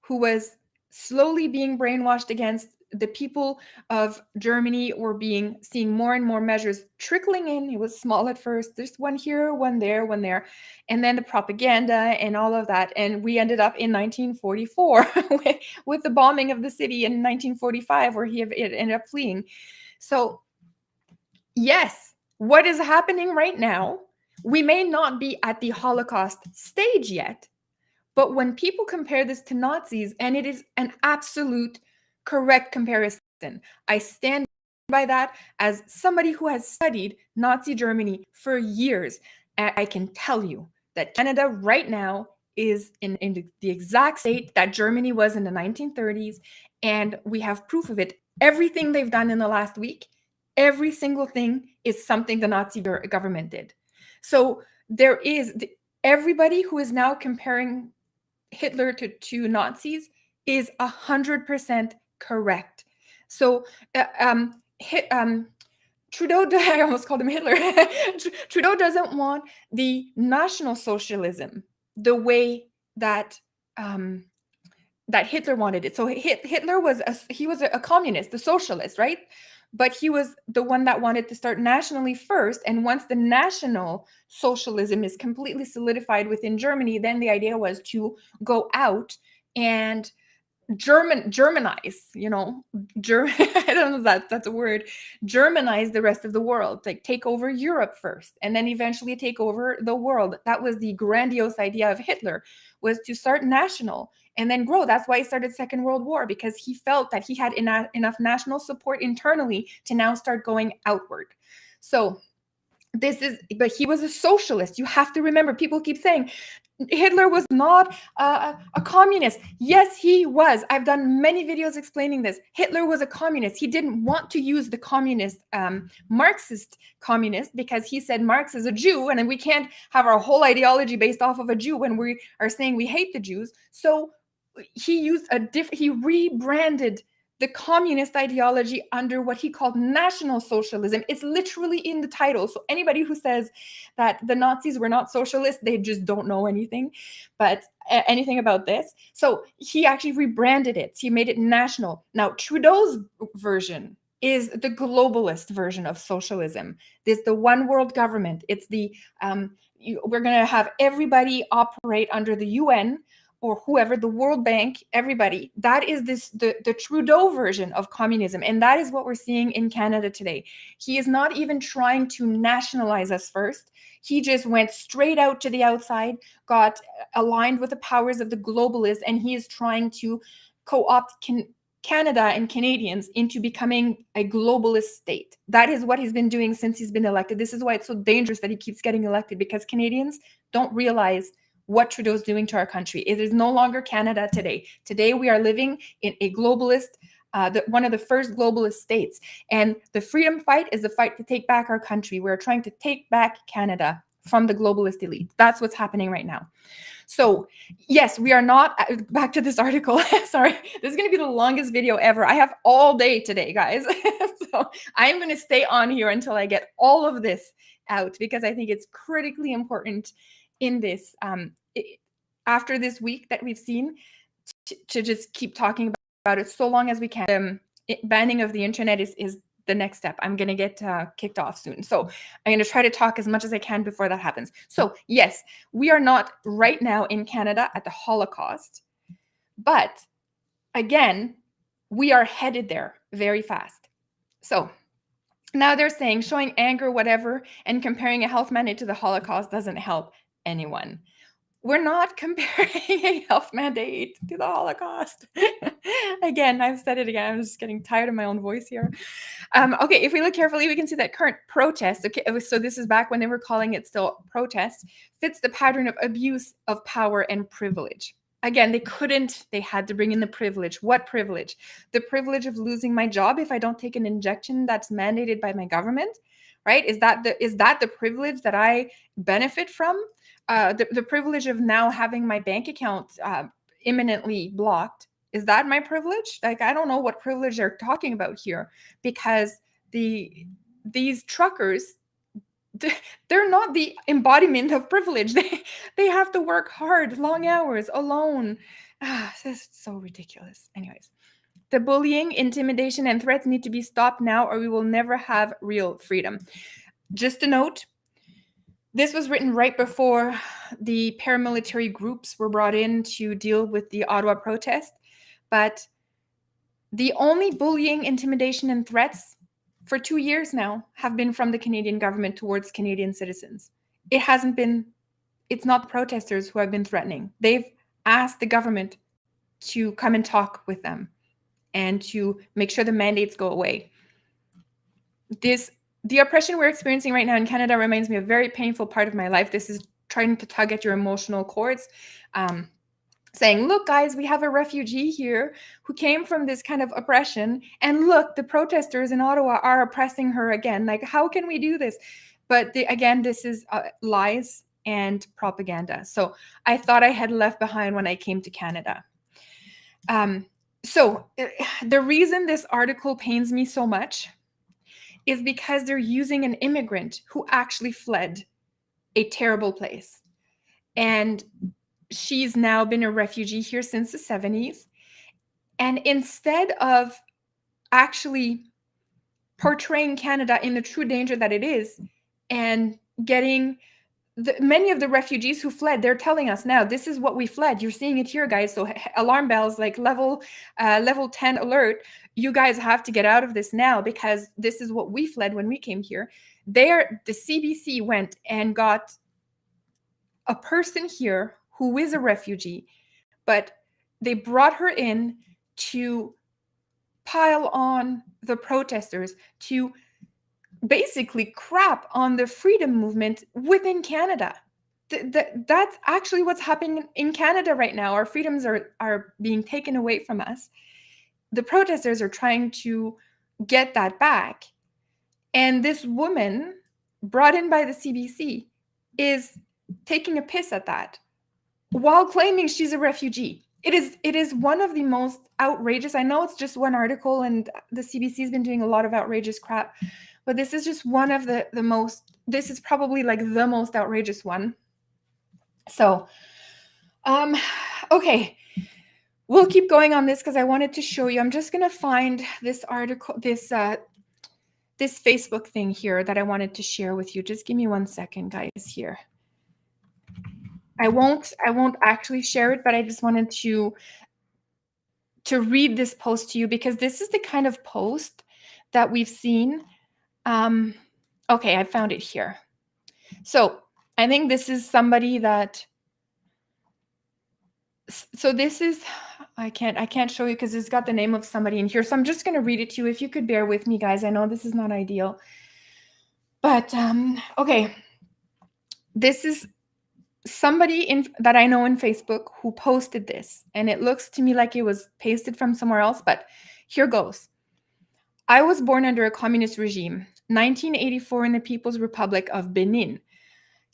who was slowly being brainwashed against the people of Germany were seeing more and more measures trickling in. It was small at first. There's one here, one there, one there. And then the propaganda and all of that. And we ended up in 1944 with the bombing of the city in 1945, where it ended up fleeing. So yes, what is happening right now, we may not be at the Holocaust stage yet, but when people compare this to Nazis, and it is an absolute correct comparison, I stand by that as somebody who has studied Nazi Germany for years. I can tell you that Canada right now is in the exact state that Germany was in the 1930s, and we have proof of it. Everything they've done in the last week, every single thing is something the Nazi government did. So there is everybody who is now comparing Hitler to Nazis is 100% correct. So Trudeau, I almost called him Hitler. Trudeau doesn't want the National Socialism the way that that Hitler wanted it. So Hitler was a communist, a socialist, right? But he was the one that wanted to start nationally first. And once the National Socialism is completely solidified within Germany, then the idea was to go out and Germanize, I don't know if that's a word, Germanize the rest of the world, like take over Europe first, and then eventually take over the world. That was the grandiose idea of Hitler, was to start national and then grow. That's why he started Second World War, because he felt that he had enough national support internally to now start going outward. So but he was a socialist. You have to remember, people keep saying Hitler was not a communist. Yes, he was. I've done many videos explaining this. Hitler was a communist. He didn't want to use the communist, Marxist communist, because he said Marx is a Jew, and then we can't have our whole ideology based off of a Jew when we are saying we hate the Jews. So he rebranded the communist ideology under what he called National Socialism. It's literally in the title. So anybody who says that the Nazis were not socialists, they just don't know anything about this. So he actually rebranded it. He made it national. Now, Trudeau's version is the globalist version of socialism. There's the one world government. It's the we're going to have everybody operate under the UN, or whoever, the World Bank, everybody, that is the Trudeau version of communism. And that is what we're seeing in Canada today. He is not even trying to nationalize us first. He just went straight out to the outside, got aligned with the powers of the globalists, and he is trying to co-opt Canada and Canadians into becoming a globalist state. That is what he's been doing since he's been elected. This is why it's so dangerous that he keeps getting elected, because Canadians don't realize what Trudeau's doing to our country. It is no longer Canada today. Today we are living in a globalist, one of the first globalist states. And the freedom fight is the fight to take back our country. We're trying to take back Canada from the globalist elite. That's what's happening right now. So yes, we are not, back to this article. Sorry, this is going to be the longest video ever. I have all day today, guys. So I'm going to stay on here until I get all of this out, because I think it's critically important in this, after this week that we've seen, to just keep talking about it so long as we can. Banning of the internet is the next step. I'm going to get kicked off soon. So I'm going to try to talk as much as I can before that happens. So yes, we are not right now in Canada at the Holocaust, but again, we are headed there very fast. So now they're saying showing anger, whatever, and comparing a health mandate to the Holocaust doesn't help anyone. We're not comparing a health mandate to the Holocaust. Again, I've said it again. I'm just getting tired of my own voice here. Okay, if we look carefully, we can see that current protest, okay, so this is back when they were calling it still protest, fits the pattern of abuse of power and privilege. Again, they had to bring in the privilege. What privilege? The privilege of losing my job if I don't take an injection that's mandated by my government, right? Is that the privilege that I benefit from? The privilege of now having my bank account imminently blocked. Is that my privilege? Like, I don't know what privilege they're talking about here, because these truckers, they're not the embodiment of privilege. They have to work hard, long hours, alone. This is so ridiculous. Anyways, the bullying, intimidation, and threats need to be stopped now, or we will never have real freedom. Just a note, this was written right before the paramilitary groups were brought in to deal with the Ottawa protest. But the only bullying, intimidation, and threats for 2 years now have been from the Canadian government towards Canadian citizens. It's not the protesters who have been threatening. They've asked the government to come and talk with them and to make sure the mandates go away. The oppression we're experiencing right now in Canada reminds me of a very painful part of my life. This is trying to tug at your emotional cords, saying, look, guys, we have a refugee here who came from this kind of oppression. And look, the protesters in Ottawa are oppressing her again. Like, how can we do this? But again, this is lies and propaganda. So I thought I had left behind when I came to Canada. So the reason this article pains me so much is because they're using an immigrant who actually fled a terrible place. And she's now been a refugee here since the 70s. And instead of actually portraying Canada in the true danger that it is, and getting many of the refugees who fled, they're telling us now, this is what we fled. You're seeing it here, guys. So alarm bells, like level 10 alert. You guys have to get out of this now, because this is what we fled when we came here. The CBC went and got a person here who is a refugee, but they brought her in to pile on the protesters, to basically crap on the freedom movement within Canada. That's actually what's happening in Canada right now. Our freedoms are being taken away from us. The protesters are trying to get that back. And this woman brought in by the CBC is taking a piss at that while claiming she's a refugee. It is one of the most outrageous. I know it's just one article and the CBC has been doing a lot of outrageous crap, but this is just one of the most, this is probably like the most outrageous one. So, okay, we'll keep going on this because I wanted to show you. I'm just going to find this article, this Facebook thing here that I wanted to share with you. Just give me 1 second, guys, here. I won't actually share it, but I just wanted to read this post to you because this is the kind of post that we've seen. Okay, I found it here. So I think this is somebody that. So this is, I can't show you because it's got the name of somebody in here. So I'm just going to read it to you. If you could bear with me, guys. I know this is not ideal, but okay. This is somebody that I know in Facebook who posted this, and it looks to me like it was pasted from somewhere else, but here goes. I was born under a communist regime, 1984 in the People's Republic of Benin.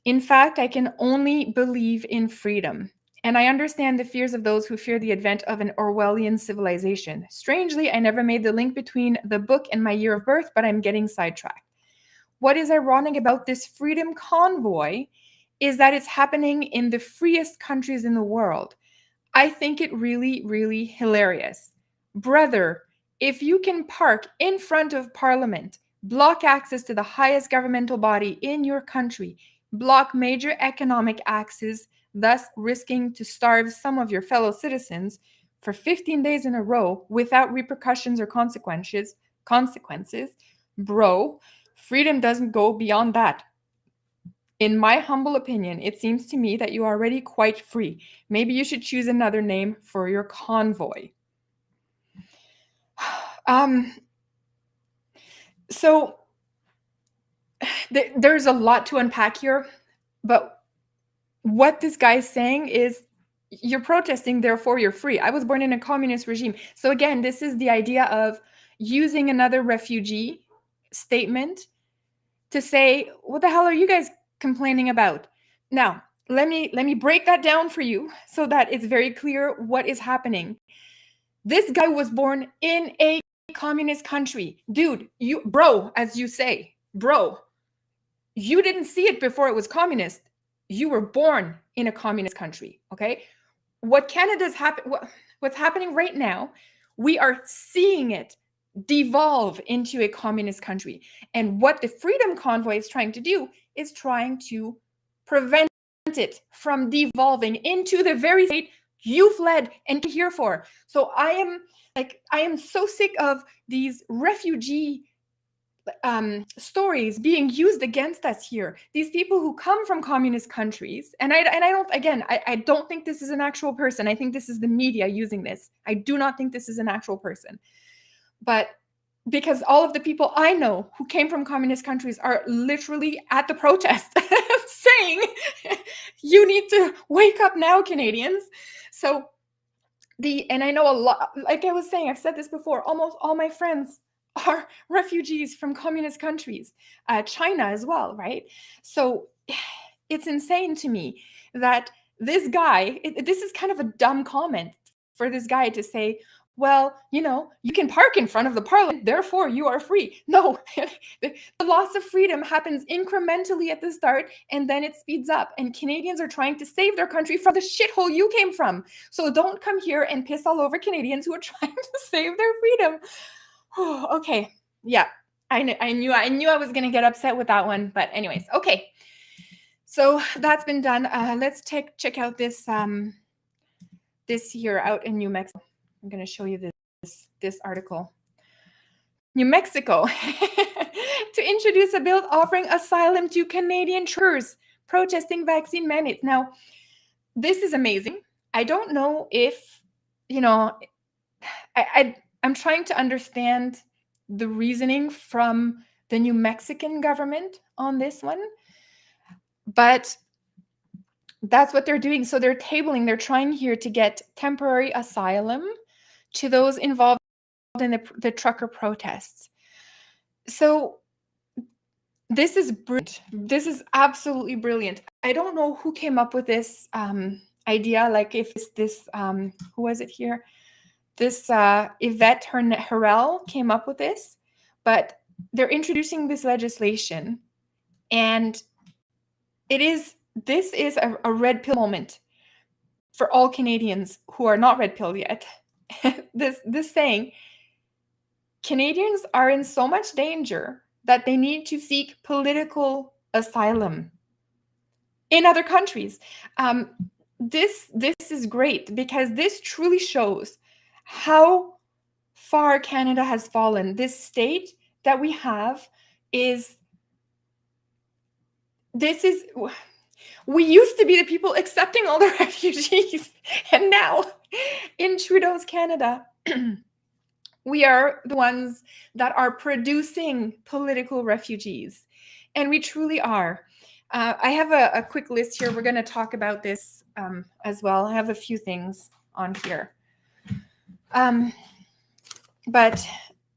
In fact, I can only believe in freedom. And I understand the fears of those who fear the advent of an Orwellian civilization. Strangely, I never made the link between the book and my year of birth, but I'm getting sidetracked. What is ironic about this freedom convoy is that it's happening in the freest countries in the world. I think it really, really hilarious. Brother, if you can park in front of Parliament, block access to the highest governmental body in your country, block major economic axes, thus risking to starve some of your fellow citizens for 15 days in a row without repercussions or consequences, bro, freedom doesn't go beyond that. In my humble opinion, it seems to me that you are already quite free. Maybe you should choose another name for your convoy. So there's a lot to unpack here, but what this guy's saying is you're protesting, therefore you're free. I was born in a communist regime. So again, this is the idea of using another refugee statement to say, what the hell are you guys complaining about? Now, let me break that down for you so that it's very clear what is happening. This guy was born in a communist country. Dude, bro, as you say, bro, you didn't see it before it was communist. You were born in a communist country, okay? What's happening right now, we are seeing it devolve into a communist country. And what the Freedom Convoy is trying to do is trying to prevent it from devolving into the very state you fled and came here for. So I am so sick of these refugee stories being used against us here. These people who come from communist countries, and I don't think this is an actual person. I think this is the media using this. I do not think this is an actual person. But because all of the people I know who came from communist countries are literally at the protest saying, you need to wake up now, Canadians. So and I know a lot, like I was saying, I've said this before, almost all my friends are refugees from communist countries, China as well, right? So it's insane to me that this guy, this is kind of a dumb comment for this guy to say, well, you can park in front of the parliament, therefore you are free. No, the loss of freedom happens incrementally at the start and then it speeds up. And Canadians are trying to save their country from the shithole you came from. So don't come here and piss all over Canadians who are trying to save their freedom. Okay, yeah, I knew I was gonna get upset with that one, but anyways, okay. So that's been done. Let's check out this this here out in New Mexico. I'm going to show you this article. New Mexico to introduce a bill offering asylum to Canadian truckers protesting vaccine mandates. Now, this is amazing. I don't know if, I'm trying to understand the reasoning from the New Mexican government on this one, but that's what they're doing. So they're trying here to get temporary asylum to those involved in the trucker protests. So this is brilliant. This is absolutely brilliant. I don't know who came up with this idea, like if it's this, who was it here? This Yvette Harrell came up with this, but they're introducing this legislation, and this is a red pill moment for all Canadians who are not red pilled yet. this saying, Canadians are in so much danger that they need to seek political asylum. in other countries. This is great because this truly shows how far Canada has fallen. This state that we have is this is we used to be the people accepting all the refugees, and now in Trudeau's Canada we are the ones that are producing political refugees, and we truly are. I have a quick list here. We're going to talk about this as well. I have a few things on here. But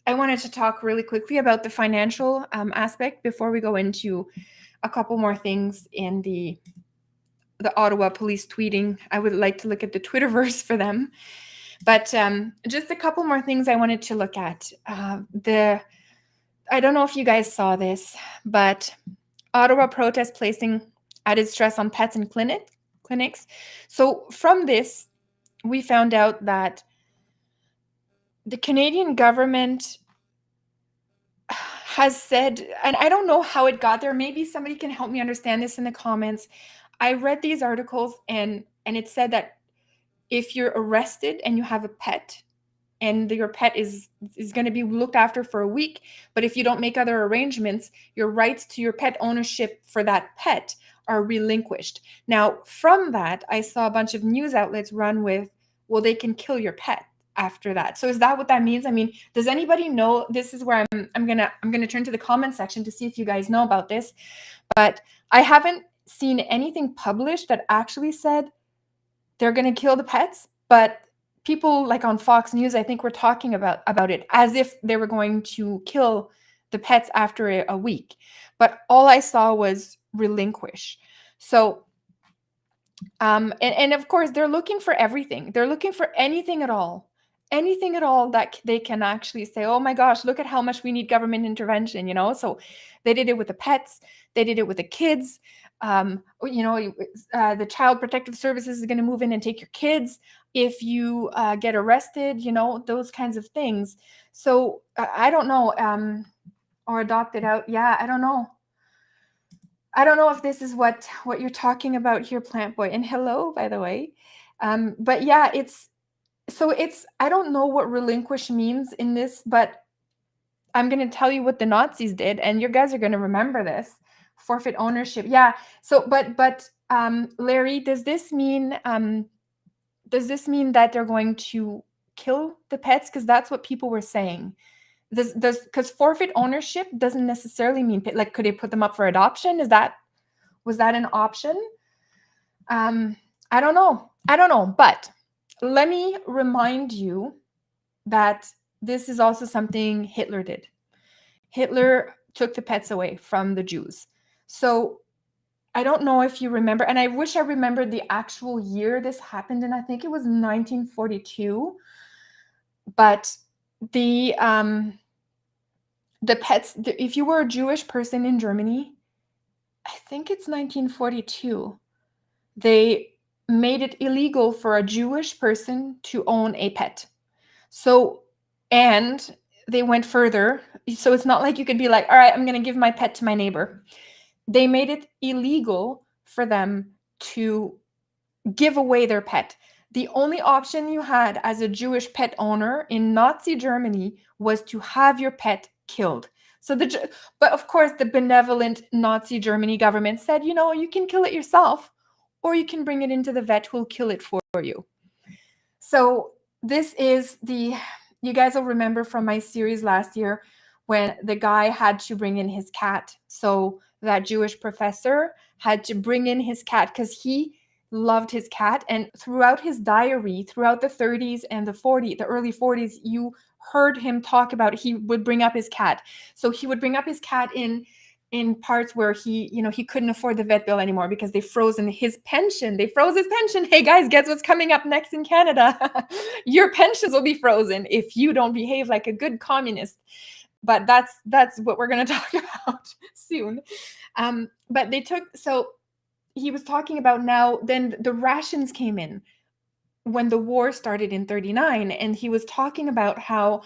I wanted to talk really quickly about the financial aspect before we go into a couple more things in the Ottawa police tweeting. I would like to look at the Twitterverse for them. But just a couple more things I wanted to look at. I don't know if you guys saw this, but Ottawa protest placing added stress on pets and clinics. So from this, we found out that the Canadian government has said, and I don't know how it got there. Maybe somebody can help me understand this in the comments. I read these articles and it said that if you're arrested and you have a pet and your pet is going to be looked after for a week, but if you don't make other arrangements, your rights to your pet ownership for that pet are relinquished. Now, from that, I saw a bunch of news outlets run with, well, they can kill your pet after that. So is that what that means? I mean, does anybody know? This is where I'm gonna turn to the comment section to see if you guys know about this. But I haven't seen anything published that actually said they're going to kill the pets, but people like on Fox News, I think, were talking about it as if they were going to kill the pets after a week. But all I saw was relinquish. So, and of course, they're looking for everything. They're looking for anything at all that they can actually say, oh my gosh, look at how much we need government intervention, you know? So they did it with the pets. They did it with the kids. The Child Protective Services is going to move in and take your kids if you get arrested, you know, those kinds of things. So I don't know, or adopted out. Yeah, I don't know. I don't know if this is what you're talking about here, Plant Boy. And hello, by the way. But yeah, I don't know what relinquish means in this, but I'm going to tell you what the Nazis did, and you guys are going to remember this. Forfeit ownership. Yeah. So, but Larry, does this mean that they're going to kill the pets? Because that's what people were saying. Because forfeit ownership doesn't necessarily mean like, could they put them up for adoption? Was that an option? I don't know. But let me remind you that this is also something Hitler did. Hitler took the pets away from the Jews. So I don't know if you remember, and I wish I remembered the actual year this happened, and I think it was 1942. But the pets, if you were a Jewish person in Germany, I think it's 1942, they made it illegal for a Jewish person to own a pet. So, and they went further. So it's not like you could be like, all right, I'm going to give my pet to my neighbor. They made it illegal for them to give away their pet. The only option you had as a Jewish pet owner in Nazi Germany was to have your pet killed. But of course, the benevolent Nazi Germany government said, you know, you can kill it yourself, or you can bring it into the vet who'll kill it for you. So this is you guys will remember from my series last year when the guy had to bring in his cat. So that Jewish professor had to bring in his cat because he loved his cat. And throughout his diary, throughout the 30s and the early 40s, you heard him talk about, he would bring up his cat. So he would bring up his cat in parts where he couldn't afford the vet bill anymore because they froze his pension. They froze his pension. Hey guys, guess what's coming up next in Canada? Your pensions will be frozen if you don't behave like a good communist. But that's what we're going to talk about soon. But so he was talking about now, then the rations came in when the war started in 1939. And he was talking about how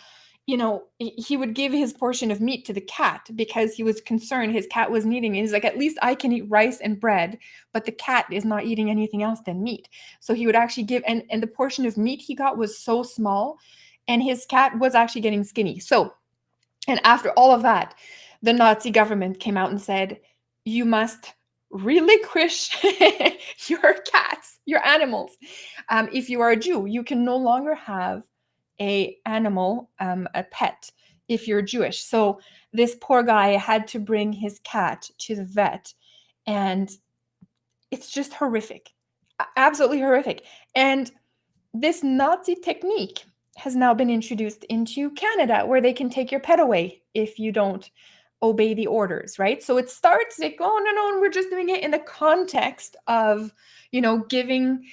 he would give his portion of meat to the cat because he was concerned his cat wasn't eating it. He's like, at least I can eat rice and bread, but the cat is not eating anything else than meat. So he would actually give, and the portion of meat he got was so small, and his cat was actually getting skinny. So, and after all of that, the Nazi government came out and said, you must relinquish your cats, your animals. If you are a Jew, you can no longer have a animal, a pet, if you're Jewish. So this poor guy had to bring his cat to the vet, and it's just horrific, absolutely horrific. And this Nazi technique has now been introduced into Canada, where they can take your pet away if you don't obey the orders, right? So it starts like, oh, no, we're just doing it in the context of, giving,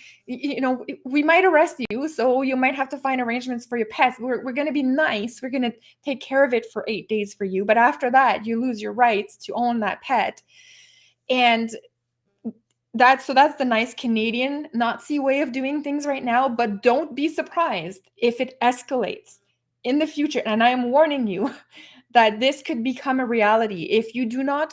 we might arrest you, so you might have to find arrangements for your pets. We're going to be nice. We're going to take care of it for 8 days for you. But after that, you lose your rights to own that pet. And that's the nice Canadian Nazi way of doing things right now. But don't be surprised if it escalates in the future. And I am warning you that this could become a reality if you do not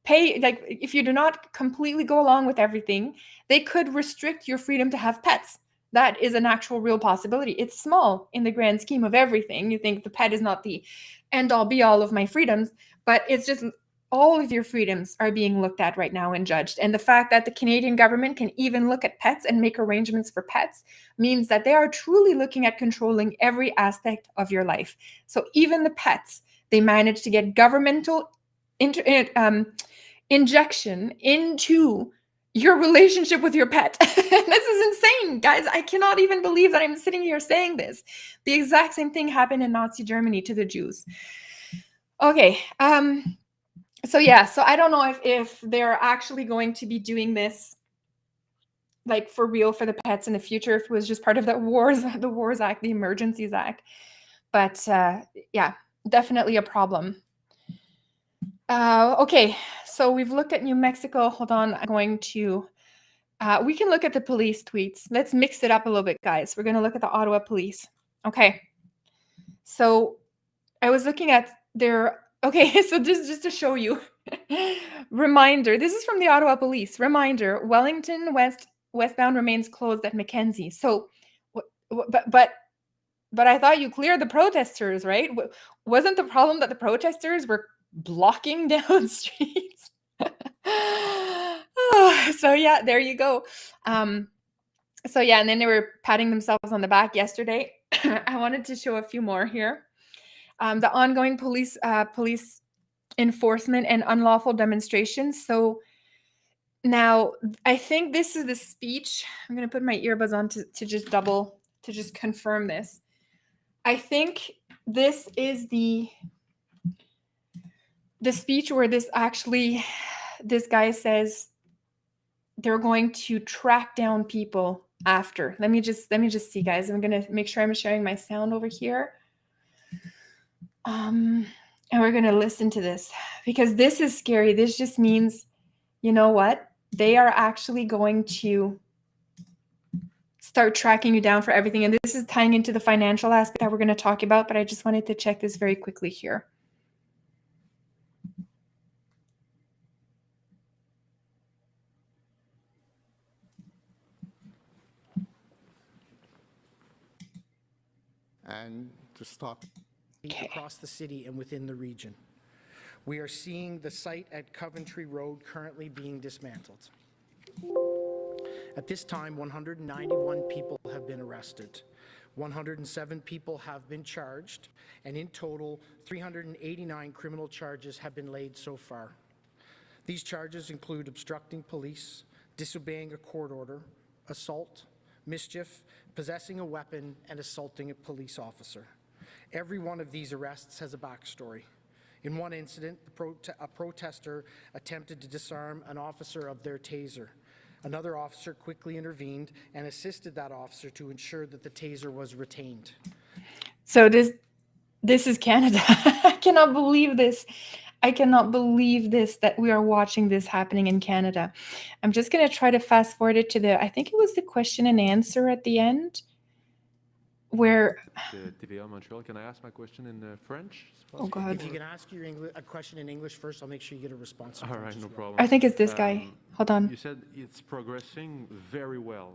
if you do not completely go along with everything. They could restrict your freedom to have pets. That is an actual real possibility. It's small in the grand scheme of everything. You think the pet is not the end all be all of my freedoms, but it's just all of your freedoms are being looked at right now and judged. And the fact that the Canadian government can even look at pets and make arrangements for pets means that they are truly looking at controlling every aspect of your life. So even the pets, they manage to get governmental injection into your relationship with your pet. This is insane, guys. I cannot even believe that I'm sitting here saying this. The exact same thing happened in Nazi Germany to the Jews. Okay. So I don't know if they're actually going to be doing this like for real for the pets in the future, if it was just part of the Wars Act, the Emergencies Act. But definitely a problem. Okay, so we've looked at New Mexico. Hold on, I'm going to, we can look at the police tweets. Let's mix it up a little bit, guys. We're going to look at the Ottawa police. Okay, so I was looking at their, okay, so just to show you, reminder, this is from the Ottawa police. Reminder, Wellington westbound remains closed at Mackenzie. So, but I thought you cleared the protesters, right? Wasn't the problem that the protesters were blocking down streets? So there you go. And then they were patting themselves on the back yesterday. I wanted to show a few more here. The ongoing police enforcement and unlawful demonstrations. So now I think this is the speech. I'm going to put my earbuds on to just confirm this. I think this is the speech where this guy says they're going to track down people after. Let me just see, guys. I'm going to make sure I'm sharing my sound over here. And we're going to listen to this because this is scary. This just means, you know what? They are actually going to start tracking you down for everything. And this is tying into the financial aspect that we're going to talk about, but I just wanted to check this very quickly here. And to stop across the city and within the region. We are seeing the site at Coventry Road currently being dismantled. At this time, 191 people have been arrested. 107 people have been charged, and in total, 389 criminal charges have been laid so far. These charges include obstructing police, disobeying a court order, assault, mischief, possessing a weapon, and assaulting a police officer. Every one of these arrests has a backstory. In one incident, a protester attempted to disarm an officer of their taser. Another officer quickly intervened and assisted that officer to ensure that the taser was retained. So this is Canada. I cannot believe this. I cannot believe this, that we are watching this happening in Canada. I'm just going to try to fast forward it to I think it was the question and answer at the end. where, the TVA Montreal. Can I ask my question in French? oh God, If you can ask a question in English first, I'll make sure you get a response in All French right, as no well. problem. I think it's this guy. Hold on. You said it's progressing very well,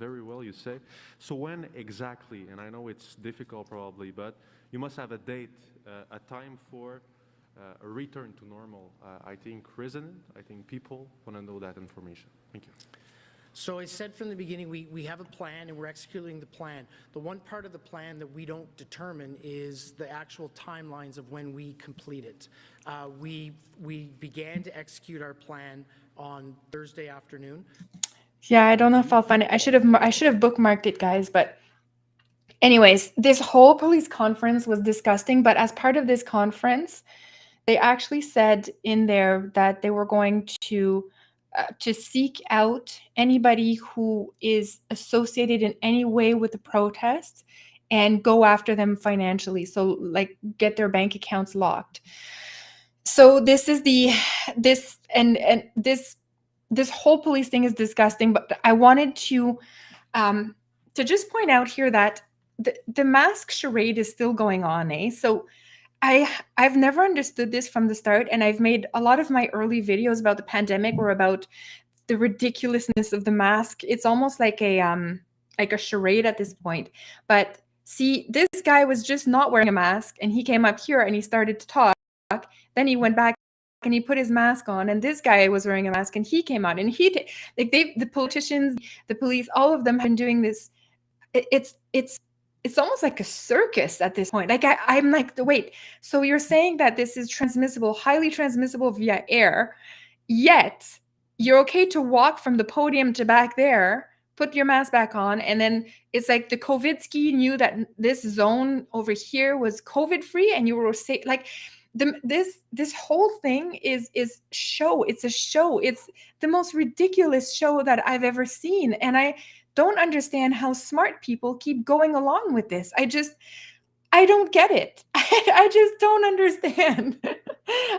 you say. So when exactly, and I know it's difficult probably, but you must have a date, a time for a return to normal. I think people want to know that information. Thank you. So I said from the beginning, we have a plan and we're executing the plan. The one part of the plan that we don't determine is the actual timelines of when we complete it. We began to execute our plan on Thursday afternoon. Yeah, I don't know if I'll find it. I should have bookmarked it, guys. But anyways, this whole police conference was disgusting. But as part of this conference, they actually said in there that they were going to seek out anybody who is associated in any way with the protests and go after them financially. So like get their bank accounts locked. So this is this whole police thing is disgusting. But I wanted to just point out here that the mask charade is still going on, eh? So I've never understood this from the start, and I've made a lot of my early videos about the pandemic were about the ridiculousness of the mask. It's almost like a charade at this point. But see, this guy was just not wearing a mask, and he came up here and he started to talk. Then he went back and he put his mask on, and this guy was wearing a mask, and he came out, and the politicians, the police, all of them have been doing this. It's almost like a circus at this point. Like I'm like, wait, so you're saying that this is transmissible, highly transmissible via air, yet you're okay to walk from the podium to back there, put your mask back on, and then it's like the COVID ski knew that this zone over here was COVID free, and you were safe. Like this whole thing is show. It's a show. It's the most ridiculous show that I've ever seen, and I don't understand how smart people keep going along with this. I don't get it. I just don't understand.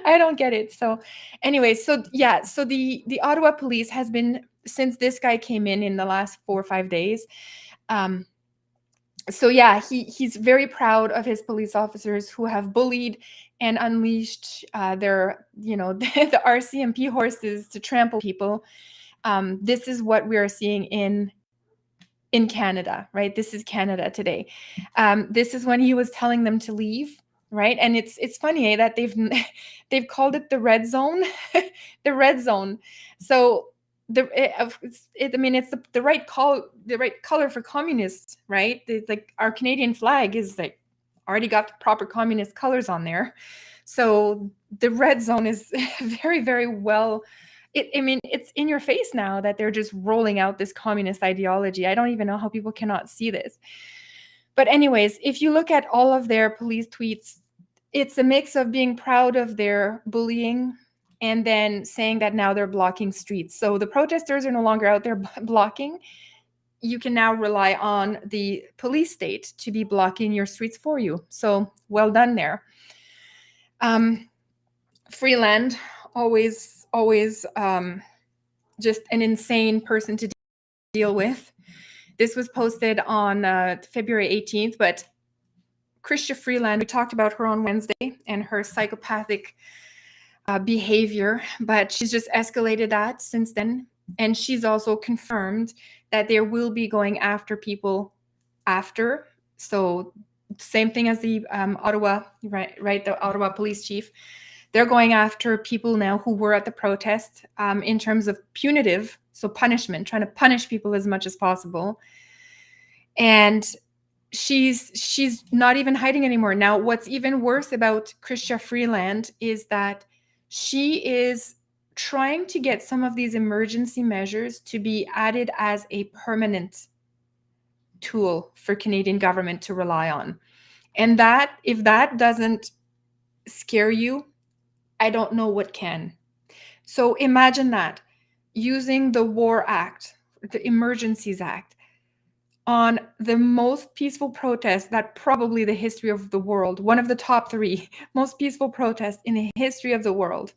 I don't get it. So anyway, so yeah, so the Ottawa police has been, since this guy came in the last 4 or 5 days. So yeah, he's very proud of his police officers who have bullied and unleashed their, the RCMP horses to trample people. This is what we are seeing in Canada, right? This is Canada today. This is when he was telling them to leave, right? And it's funny that they've called it the red zone, the red zone. So it's the right color for communists, right? It's like our Canadian flag is like already got the proper communist colors on there. So the red zone is very, very well. It's in your face now that they're just rolling out this communist ideology. I don't even know how people cannot see this. But anyways, if you look at all of their police tweets, it's a mix of being proud of their bullying and then saying that now they're blocking streets. So the protesters are no longer out there blocking. You can now rely on the police state to be blocking your streets for you. So well done there. Freeland, always just an insane person to deal with. This was posted on February 18th, but Chrystia Freeland, we talked about her on Wednesday and her psychopathic behavior, but she's just escalated that since then. And she's also confirmed that they will be going after people after. So same thing as the Ottawa, right? The Ottawa police chief. They're going after people now who were at the protest in terms of punitive, so punishment, trying to punish people as much as possible. And she's not even hiding anymore. Now, what's even worse about Chrystia Freeland is that she is trying to get some of these emergency measures to be added as a permanent tool for Canadian government to rely on. And that, if that doesn't scare you, I don't know what can. So imagine that, using the War Act, the Emergencies Act, on the most peaceful protest that probably the history of the world, one of the top 3 most peaceful protests in the history of the world.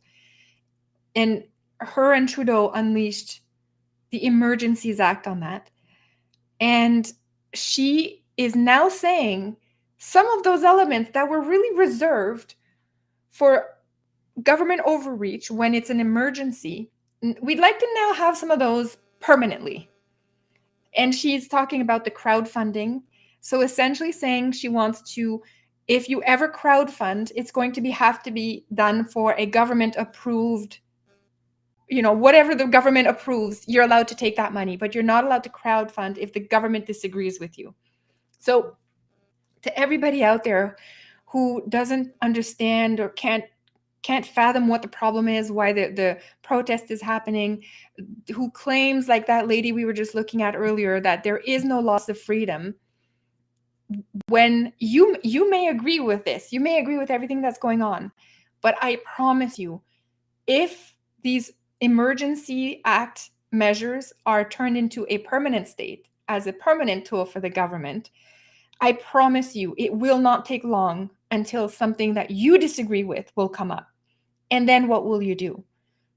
And her and Trudeau unleashed the Emergencies Act on that. And she is now saying some of those elements that were really reserved for government overreach when it's an emergency, we'd like to now have some of those permanently. And she's talking about the crowdfunding. So essentially saying she wants to, if you ever crowdfund, it's going to have to be done for a government approved, whatever the government approves, you're allowed to take that money, but you're not allowed to crowdfund if the government disagrees with you. So to everybody out there who doesn't understand or can't fathom what the problem is, why the protest is happening, who claims, like that lady we were just looking at earlier, that there is no loss of freedom, when you may agree with this, you may agree with everything that's going on, but I promise you, if these emergency act measures are turned into a permanent state as a permanent tool for the government, I promise you it will not take long until something that you disagree with will come up. And then what will you do?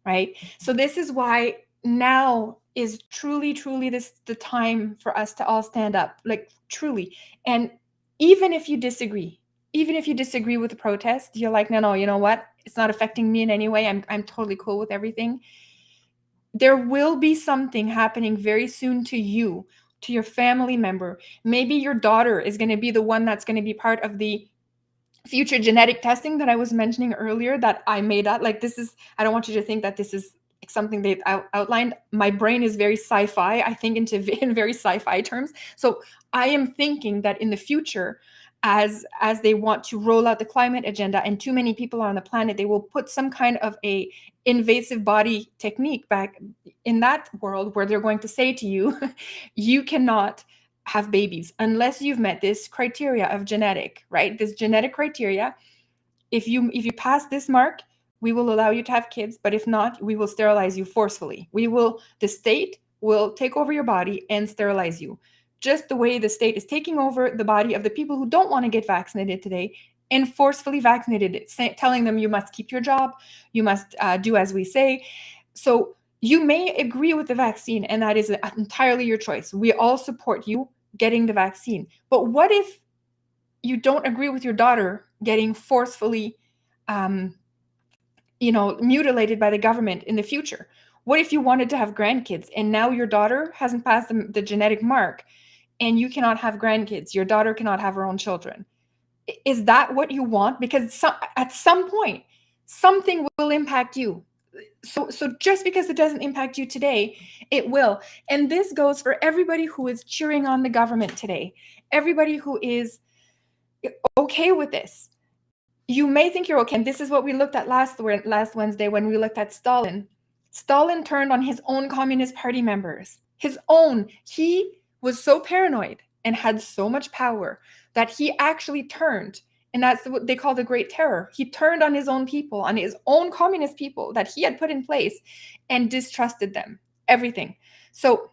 Right? So this is why now is truly the time for us to all stand up, like truly. And even if you disagree with the protest, you're like, no, you know what? It's not affecting me in any way. I'm totally cool with everything. There will be something happening very soon to you, to your family member. Maybe your daughter is going to be the one that's going to be part of the future genetic testing that I was mentioning earlier that I made up. Like, this is, I don't want you to think that this is something they've outlined. My brain is very sci-fi. I think in very sci-fi terms. So I am thinking that in the future, as they want to roll out the climate agenda and too many people are on the planet, they will put some kind of a invasive body technique back in that world where they're going to say to you, you cannot have babies unless you've met this criteria of genetic, right? This genetic criteria. If you pass this mark, we will allow you to have kids, but if not, we will sterilize you forcefully. The state will take over your body and sterilize you, just the way the state is taking over the body of the people who don't want to get vaccinated today and forcefully vaccinated it, telling them you must keep your job, you must do as we say. So you may agree with the vaccine, and that is entirely your choice. We all support you getting the vaccine. But what if you don't agree with your daughter getting forcefully, mutilated by the government in the future? What if you wanted to have grandkids and now your daughter hasn't passed the genetic mark and you cannot have grandkids? Your daughter cannot have her own children. Is that what you want? Because at some point, something will impact you. So just because it doesn't impact you today, it will. And this goes for everybody who is cheering on the government today, everybody who is okay with this. You may think you're okay. And this is what we looked at last Wednesday when we looked at Stalin. Stalin turned on his own Communist Party members. He was so paranoid and had so much power that he actually turned. And that's what they call the Great Terror. He turned on his own people, on his own communist people that he had put in place, and distrusted them, everything. So,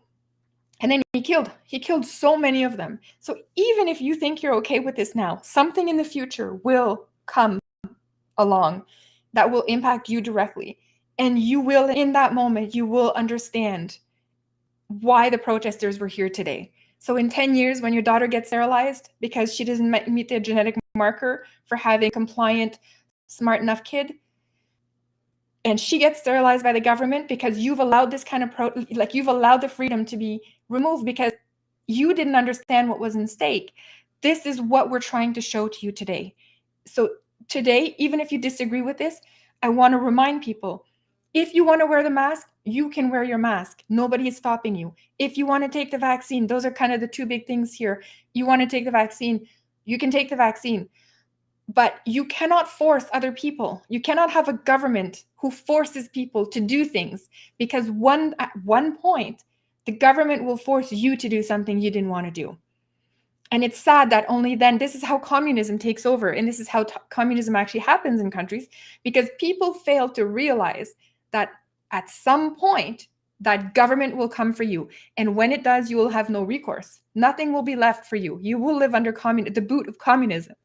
and then he killed so many of them. So even if you think you're okay with this now, something in the future will come along that will impact you directly. And you will, in that moment, you will understand why the protesters were here today. So in 10 years, when your daughter gets sterilized because she doesn't meet the genetic marker for having a compliant, smart enough kid, and she gets sterilized by the government because you've allowed this kind of you've allowed the freedom to be removed because you didn't understand what was in stake. This is what we're trying to show to you today. So today, even if you disagree with this, I want to remind people, if you want to wear the mask, you can wear your mask. Nobody is stopping you. If you want to take the vaccine, those are kind of the two big things here. You want to take the vaccine, you can take the vaccine. But you cannot force other people. You cannot have a government who forces people to do things, because at one point, the government will force you to do something you didn't want to do. And it's sad that only then, this is how communism takes over. And this is how communism actually happens in countries, because people fail to realize that at some point, that government will come for you. And when it does, you will have no recourse. Nothing will be left for you. You will live under the boot of communism.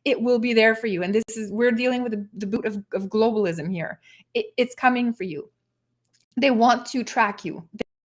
It will be there for you. And we're dealing with the boot of globalism here. It's coming for you. They want to track you.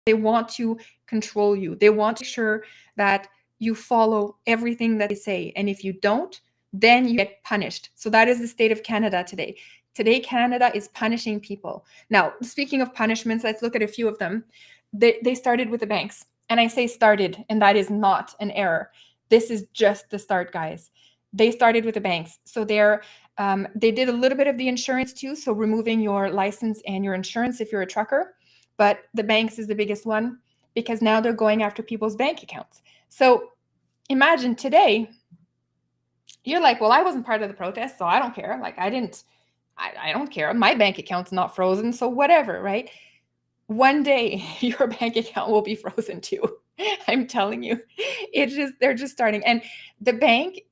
They want to control you. They want to make sure that you follow everything that they say. And if you don't, then you get punished. So that is the state of Canada today. Today, Canada is punishing people. Now, speaking of punishments, let's look at a few of them. They started with the banks. And I say started, and that is not an error. This is just the start, guys. They started with the banks. So they did a little bit of the insurance too. So removing your license and your insurance if you're a trucker. But the banks is the biggest one because now they're going after people's bank accounts. So imagine today, you're like, well, I wasn't part of the protest, so I don't care. Like I don't care. My bank account's not frozen, so whatever, right? One day your bank account will be frozen too. I'm telling you. They're just starting. And the bank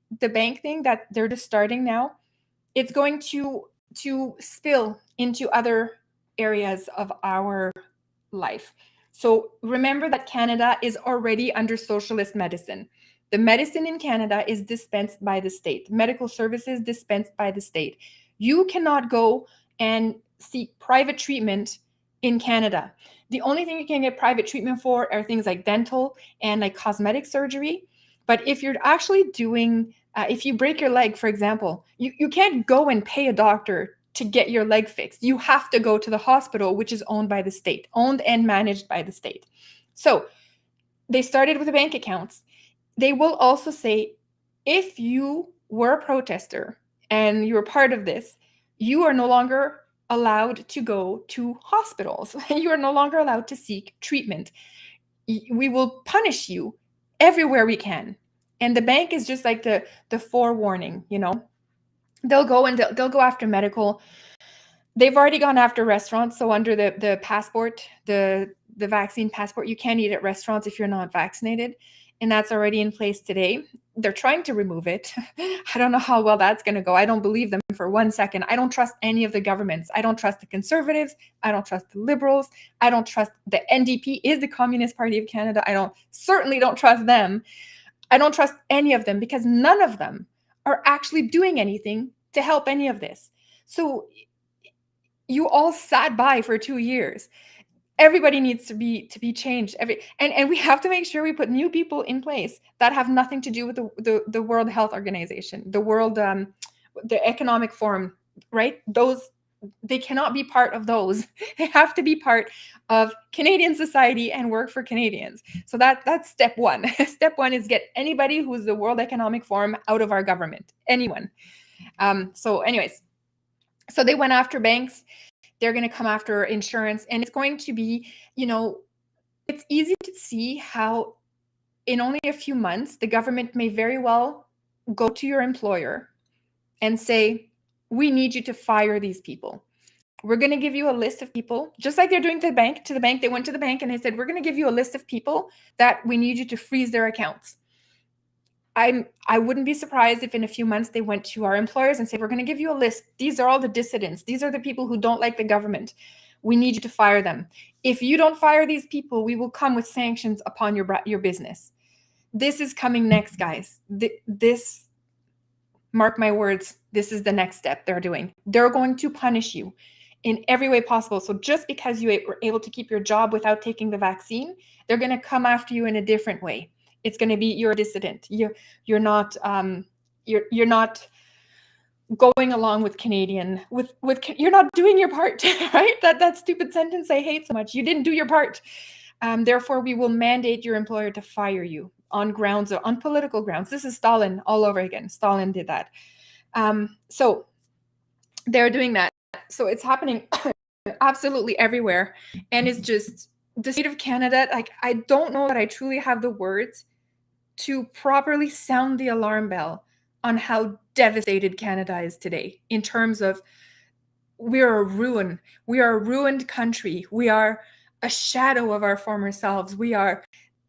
thing that they're just starting now, it's going to spill into other areas of our life. So remember that Canada is already under socialist medicine. The medicine in Canada is dispensed by the state. Medical services dispensed by the state. You cannot go and seek private treatment in Canada. The only thing you can get private treatment for are things like dental and like cosmetic surgery. But if you're actually doing, if you break your leg, for example, you can't go and pay a doctor to get your leg fixed. You have to go to the hospital, which is owned by the state, owned and managed by the state. So they started with the bank accounts. They will also say, if you were a protester and you were part of this, you are no longer allowed to go to hospitals. You are no longer allowed to seek treatment. We will punish you everywhere we can. And the bank is just like the forewarning, you know. They'll go and they'll go after medical. They've already gone after restaurants. So under the passport, the vaccine passport, you can't eat at restaurants if you're not vaccinated. And that's already in place today. They're trying to remove it. I don't know how well that's going to go. I don't believe them for 1 second. I don't trust any of the governments. I don't trust the Conservatives. I don't trust the Liberals. I don't trust the NDP is the Communist Party of Canada. Certainly don't trust them. I don't trust any of them because none of them are actually doing anything to help any of this. So you all sat by for 2 years. Everybody needs to be changed. And we have to make sure we put new people in place that have nothing to do with the World Health Organization, the Economic Forum, right? They cannot be part of those. They have to be part of Canadian society and work for Canadians. So that's step one. Step one is get anybody who's the World Economic Forum out of our government. Anyone. So anyways, so they went after banks. They're going to come after insurance. And it's going to be, it's easy to see how in only a few months, the government may very well go to your employer and say, we need you to fire these people. We're going to give you a list of people, just like they're doing to the bank. They went to the bank and they said, we're going to give you a list of people that we need you to freeze their accounts. I wouldn't be surprised if in a few months they went to our employers and said, we're going to give you a list. These are all the dissidents. These are the people who don't like the government. We need you to fire them. If you don't fire these people, we will come with sanctions upon your business. This is coming next, guys. This, mark my words, this is the next step they're doing. They're going to punish you in every way possible. So just because you were able to keep your job without taking the vaccine, they're going to come after you in a different way. It's going to be you're a dissident. You're not going along with Canadian with you're not doing your part, right? That stupid sentence I hate so much. You didn't do your part. Therefore, we will mandate your employer to fire you on political grounds. This is Stalin all over again. Stalin did that. So they're doing that. So it's happening absolutely everywhere, and it's just the state of Canada. Like I don't know that I truly have the words to properly sound the alarm bell on how devastated Canada is today in terms of we are a ruin. We are a ruined country. We are a shadow of our former selves. We are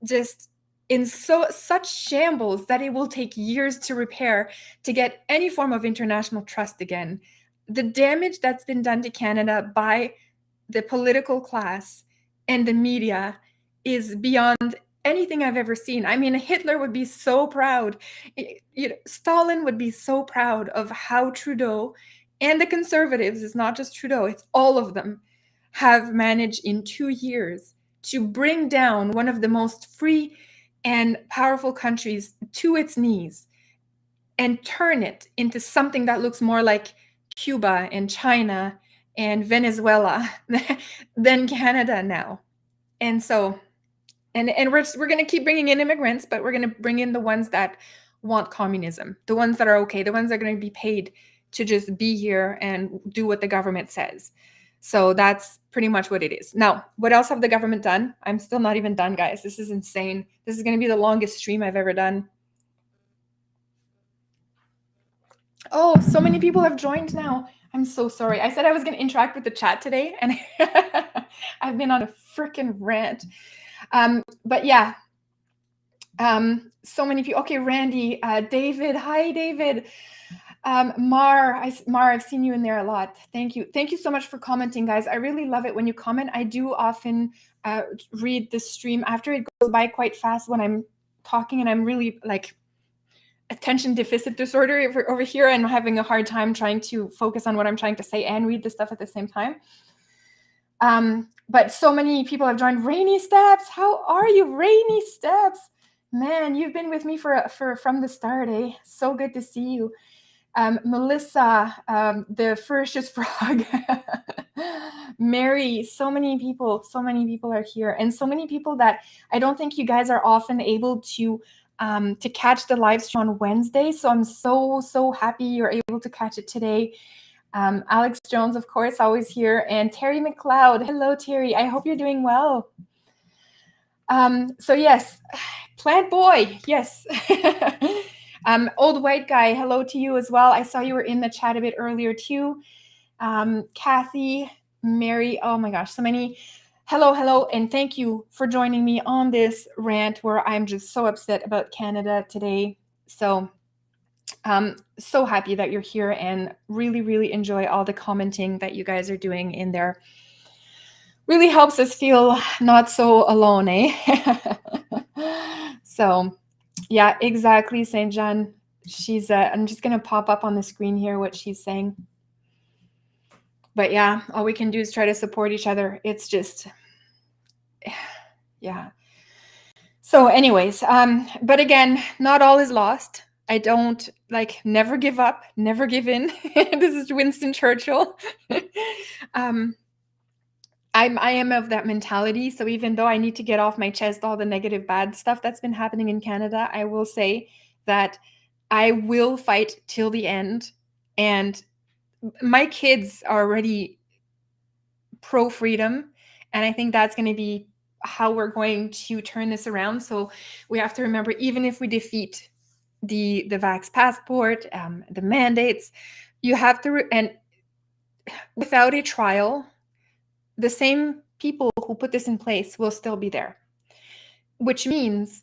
just in such shambles that it will take years to repair to get any form of international trust again. The damage that's been done to Canada by the political class and the media is beyond anything I've ever seen. I mean, Hitler would be so proud. Stalin would be so proud of how Trudeau and the Conservatives, it's not just Trudeau, it's all of them, have managed in 2 years to bring down one of the most free and powerful countries to its knees and turn it into something that looks more like Cuba and China and Venezuela than Canada now. And so, and we're going to keep bringing in immigrants, but we're going to bring in the ones that want communism, the ones that are okay, the ones that are going to be paid to just be here and do what the government says. So that's pretty much what it is. Now, what else have the government done? I'm still not even done, guys. This is insane. This is going to be the longest stream I've ever done. Oh, so many people have joined now. I'm so sorry. I said I was going to interact with the chat today, and I've been on a freaking rant. But yeah, so many people. Okay, Randy, David. Hi, David. Mar, I've seen you in there a lot. Thank you. Thank you so much for commenting, guys. I really love it when you comment. I do often read the stream after it goes by quite fast when I'm talking, and I'm really like attention deficit disorder over here and having a hard time trying to focus on what I'm trying to say and read the stuff at the same time. But so many people have joined. Rainy Steps, how are you? Rainy Steps, man, you've been with me from the start, eh? So good to see you. Melissa, the ferocious frog, Mary, so many people are here, and so many people that I don't think you guys are often able to catch the live stream on Wednesday. So I'm so happy you're able to catch it today. Alex Jones, of course, always here, and Terry McLeod. Hello, Terry. I hope you're doing well. So yes, Plant Boy, yes. Old White Guy, hello to you as well. I saw you were in the chat a bit earlier too. Kathy, Mary, oh my gosh, so many. Hello, and thank you for joining me on this rant where I'm just so upset about Canada today. So so happy that you're here and really enjoy all the commenting that you guys are doing in there. Really helps us feel not so alone, eh? So yeah, exactly, St. John. She's I'm just gonna pop up on the screen here what she's saying. But yeah, all we can do is try to support each other. It's just, yeah. So anyways, but again, not all is lost. I don't never give up, never give in. This is Winston Churchill. I am of that mentality. So even though I need to get off my chest all the negative, bad stuff that's been happening in Canada, I will say that I will fight till the end. And my kids are already pro-freedom. And I think that's going to be how we're going to turn this around. So we have to remember, even if we defeat the vax passport, the mandates, you have to, and without a trial, the same people who put this in place will still be there, which means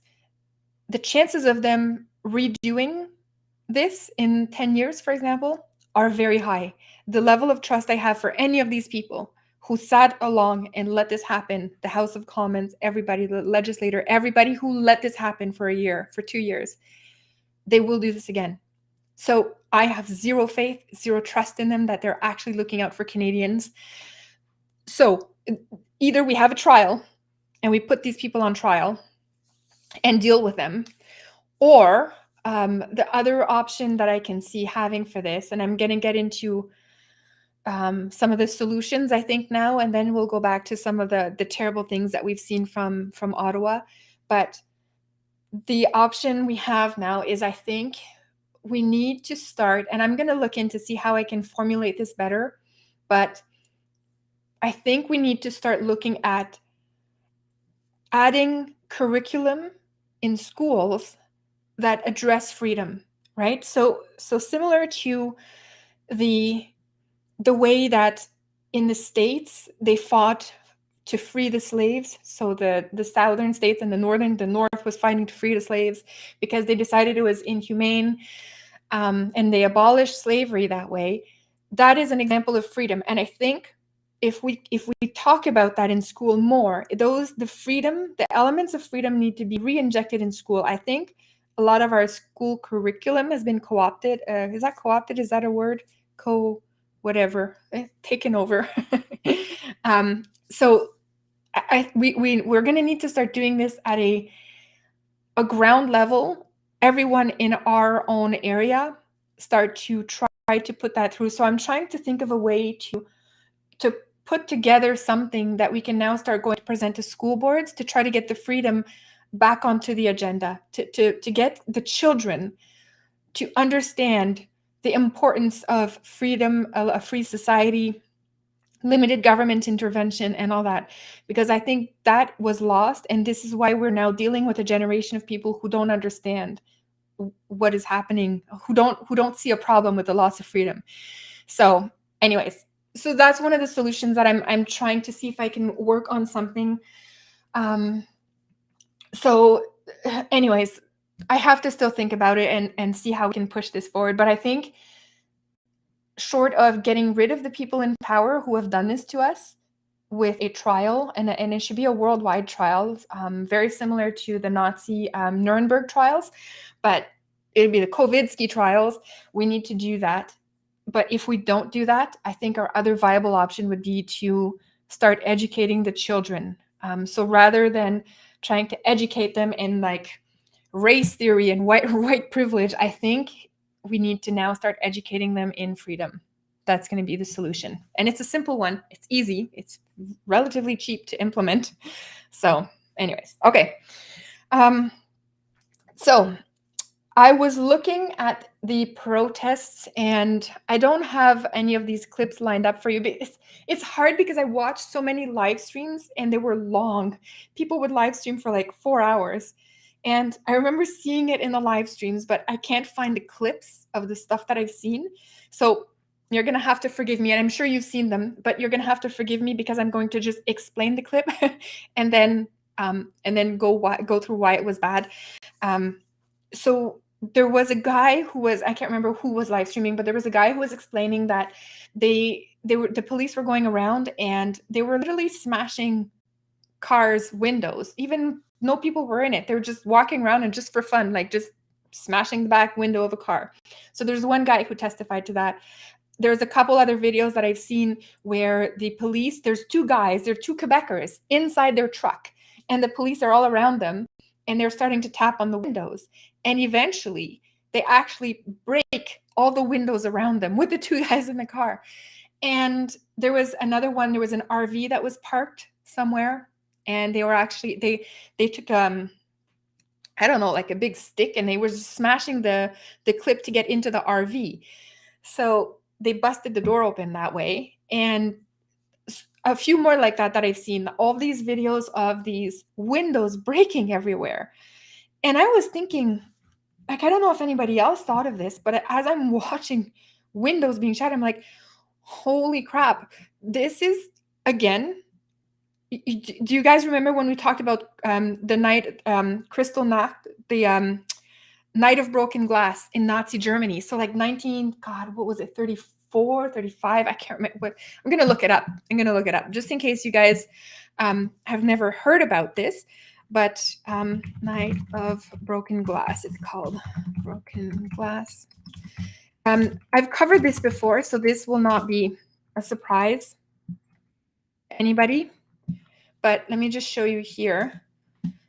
the chances of them redoing this in 10 years, for example, are very high. The level of trust I have for any of these people who sat along and let this happen, the House of Commons, everybody, the legislator, everybody who let this happen for a year, for 2 years, they will do this again. So I have zero faith, zero trust in them that they're actually looking out for Canadians. So either we have a trial and we put these people on trial and deal with them, or the other option that I can see having for this, and I'm going to get into some of the solutions, I think, now, and then we'll go back to some of the terrible things that we've seen from Ottawa. But the option we have now is, I think we need to start, and I'm going to look in to see how I can formulate this better, but I think we need to start looking at adding curriculum in schools that address freedom, right? So similar to the way that in the States they fought to free the slaves. So the southern states and the north was fighting to free the slaves because they decided it was inhumane, and they abolished slavery that way. That is an example of freedom, and I think if we talk about that in school more, the elements of freedom need to be re-injected in school. I think a lot of our school curriculum has been co-opted. Is that co-opted? Is that a word? Whatever, taken over. So we're going to need to start doing this at a a ground level, everyone in our own area start to try to put that through. So I'm trying to think of a way to put together something that we can now start going to present to school boards to try to get the freedom back onto the agenda, to get the children to understand the importance of freedom, a free society, limited government intervention, and all that, because I think that was lost, and this is why we're now dealing with a generation of people who don't understand what is happening, who don't see a problem with the loss of freedom. So anyways, so that's one of the solutions that I'm trying to see if I can work on something. So anyways, I have to still think about it and see how we can push this forward. But I think short of getting rid of the people in power who have done this to us with a trial, and it should be a worldwide trial, very similar to the Nazi Nuremberg trials, but it'd be the Covidsky trials. We need to do that. But if we don't do that, I think our other viable option would be to start educating the children. So rather than trying to educate them in like race theory and white privilege, I think we need to now start educating them in freedom. That's going to be the solution. And it's a simple one. It's easy. It's relatively cheap to implement. So anyways, okay. So I was looking at the protests, and I don't have any of these clips lined up for you, but it's hard because I watched so many live streams and they were long. People would live stream for like 4 hours. And I remember seeing it in the live streams, but I can't find the clips of the stuff that I've seen. So you're going to have to forgive me. And I'm sure you've seen them, but you're going to have to forgive me because I'm going to just explain the clip and then go through why it was bad. So there was a guy who was, I can't remember who was live streaming, but there was a guy who was explaining that the police were going around and they were literally smashing cars' windows. Even no people were in it. They were just walking around and just for fun, like just smashing the back window of a car. So there's one guy who testified to that. There's a couple other videos that I've seen where the police, there's two guys, they're two Quebecers inside their truck, and the police are all around them and they're starting to tap on the windows. And eventually they actually break all the windows around them with the two guys in the car. And there was another one, there was an RV that was parked somewhere, and they were actually, they took I don't know, like a big stick, and they were just smashing the clip to get into the RV. So they busted the door open that way. And a few more like that I've seen, all these videos of these windows breaking everywhere. And I was thinking, like, I don't know if anybody else thought of this, but as I'm watching windows being shattered, I'm like, holy crap, this is, again, do you guys remember when we talked about the night, Crystal Nacht, the Night of Broken Glass in Nazi Germany? So like 34, 35, I can't remember. What, I'm going to look it up. Just in case you guys have never heard about this. But Night of Broken Glass, it's called Broken Glass. I've covered this before, so this will not be a surprise to anybody. But let me just show you here.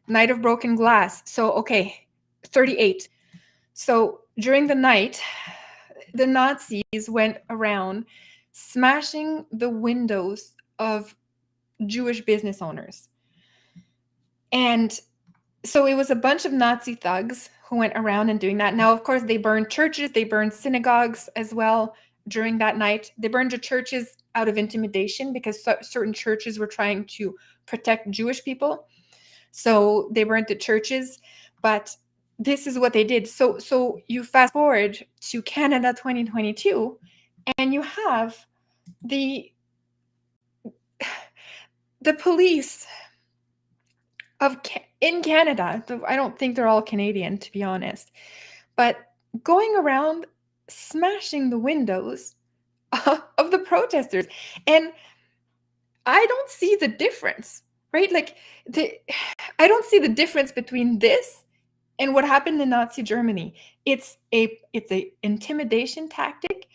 Night of Broken Glass. So, okay, 38. So during the night, the Nazis went around smashing the windows of Jewish business owners. And so it was a bunch of Nazi thugs who went around and doing that. Now, of course, they burned churches, they burned synagogues as well during that night. They burned the churches out of intimidation because certain churches were trying to protect Jewish people. So they burned the churches, but this is what they did. So you fast forward to Canada 2022, and you have the police in Canada. I don't think they're all Canadian, to be honest, but going around smashing the windows of the protesters. And I don't see the difference, right? Like I don't see the difference between this and what happened in Nazi Germany. It's a intimidation tactic.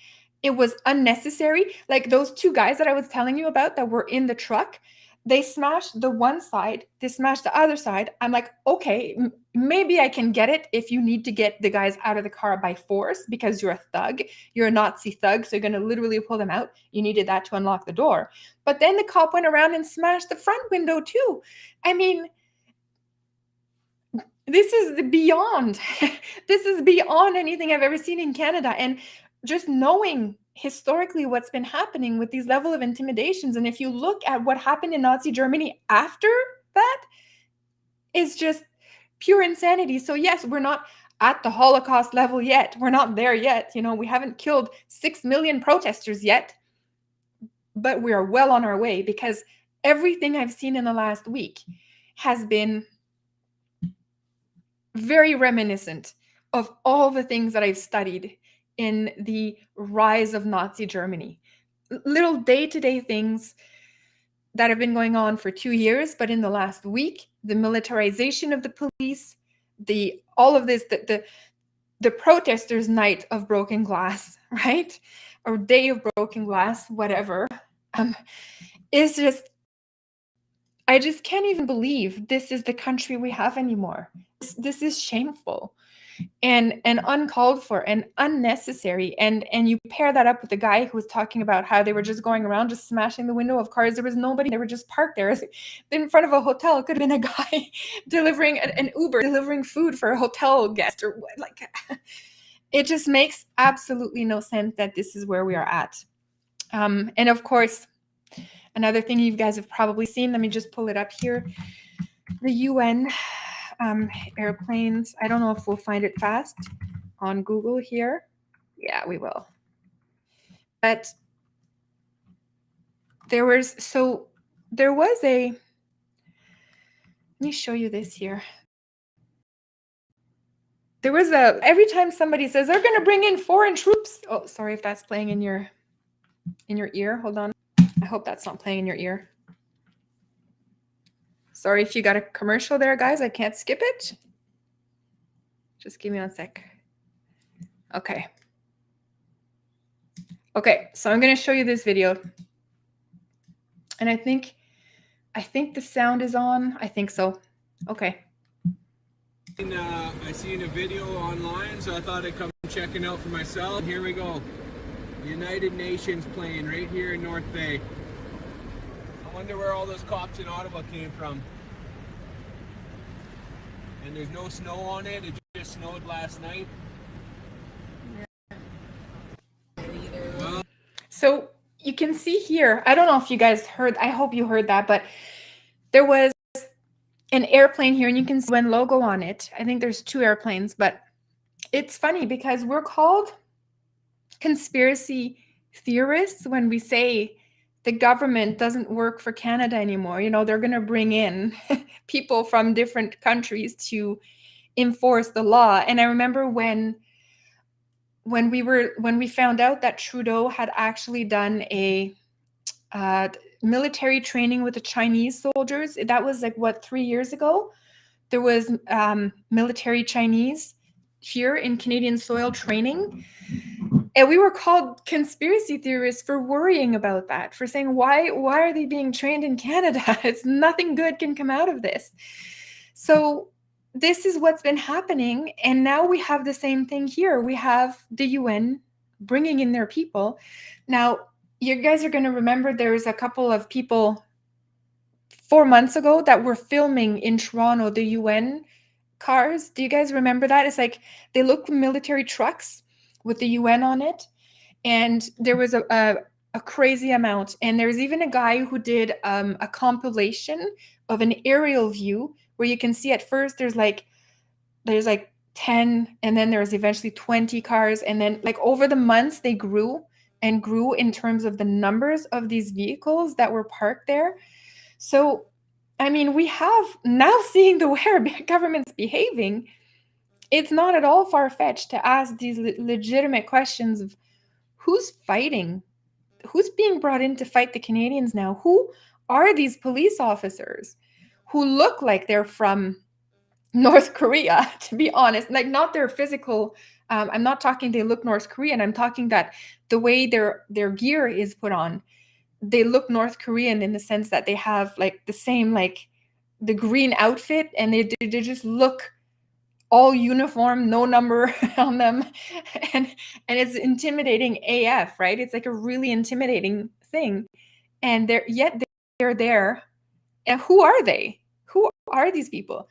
It was unnecessary. Like those two guys that I was telling you about that were in the truck, they smashed the one side, they smashed the other side. I'm like, okay, maybe I can get it if you need to get the guys out of the car by force because you're a thug, you're a Nazi thug, so you're going to literally pull them out. You needed that to unlock the door. But then the cop went around and smashed the front window too. I mean, this is beyond, this is beyond anything I've ever seen in Canada. And just knowing historically what's been happening with these level of intimidations, and if you look at what happened in Nazi Germany after that, is just pure insanity. So yes, we're not at the Holocaust level yet. We're not there yet. You know, we haven't killed 6 million protesters yet, but we are well on our way, because everything I've seen in the last week has been very reminiscent of all the things that I've studied in the rise of Nazi Germany. Little day-to-day things that have been going on for 2 years, but in the last week, the militarization of the police, all of this, the protesters' night of broken glass, right? Or day of broken glass, whatever. Is just, I just can't even believe this is the country we have anymore. This is shameful and uncalled for and unnecessary. And you pair that up with the guy who was talking about how they were just going around just smashing the window of cars. There was nobody. They were just parked there in front of a hotel. It could have been a guy delivering an Uber, delivering food for a hotel guest, or like. It just makes absolutely no sense that this is where we are at. And of course, another thing you guys have probably seen, let me just pull it up here. The UN airplanes. I don't know if we'll find it fast on Google here. Yeah, we will. But there was a, let me show you this here. There was every time somebody says they're going to bring in foreign troops. Oh, sorry if that's playing in your ear. Hold on. I hope that's not playing in your ear. Sorry if you got a commercial there, guys. I can't skip it. Just give me 1 sec. Okay. Okay, so I'm going to show you this video. And I think the sound is on. I think so. Okay. I seen a video online, so I thought I'd come check it out for myself. Here we go. United Nations plane right here in North Bay. I wonder where all those cops in Ottawa came from. And there's no snow on it. It just snowed last night. So you can see here, I don't know if you guys heard, I hope you heard that, but there was an airplane here and you can see one logo on it. I think there's 2 airplanes, but it's funny because we're called conspiracy theorists when we say the government doesn't work for Canada anymore. You know, they're going to bring in people from different countries to enforce the law. And I remember when we found out that Trudeau had actually done a military training with the Chinese soldiers, that was like, what, 3 years ago? There was military Chinese here in Canadian soil training. And we were called conspiracy theorists for worrying about that, for saying, why are they being trained in Canada? It's nothing good can come out of this. So this is what's been happening. And now we have the same thing here. We have the UN bringing in their people. Now, you guys are going to remember there was a couple of people 4 months ago that were filming in Toronto, the UN cars. Do you guys remember that? It's like they look military trucks with the UN on it. And there was a crazy amount. And there's even a guy who did a compilation of an aerial view where you can see at first there's like 10, and then there's eventually 20 cars. And then like over the months, they grew and grew in terms of the numbers of these vehicles that were parked there. So, I mean, we have now seeing the way our government's behaving, it's not at all far-fetched to ask these legitimate questions of who's fighting, who's being brought in to fight the Canadians now? Who are these police officers who look like they're from North Korea, to be honest? Like, not their physical, I'm not talking they look North Korean. I'm talking that the way their gear is put on, they look North Korean in the sense that they have like the same, like the green outfit, and they just look all uniform, no number on them, and it's intimidating AF, right? It's like a really intimidating thing, and they're there. And who are they? Who are these people?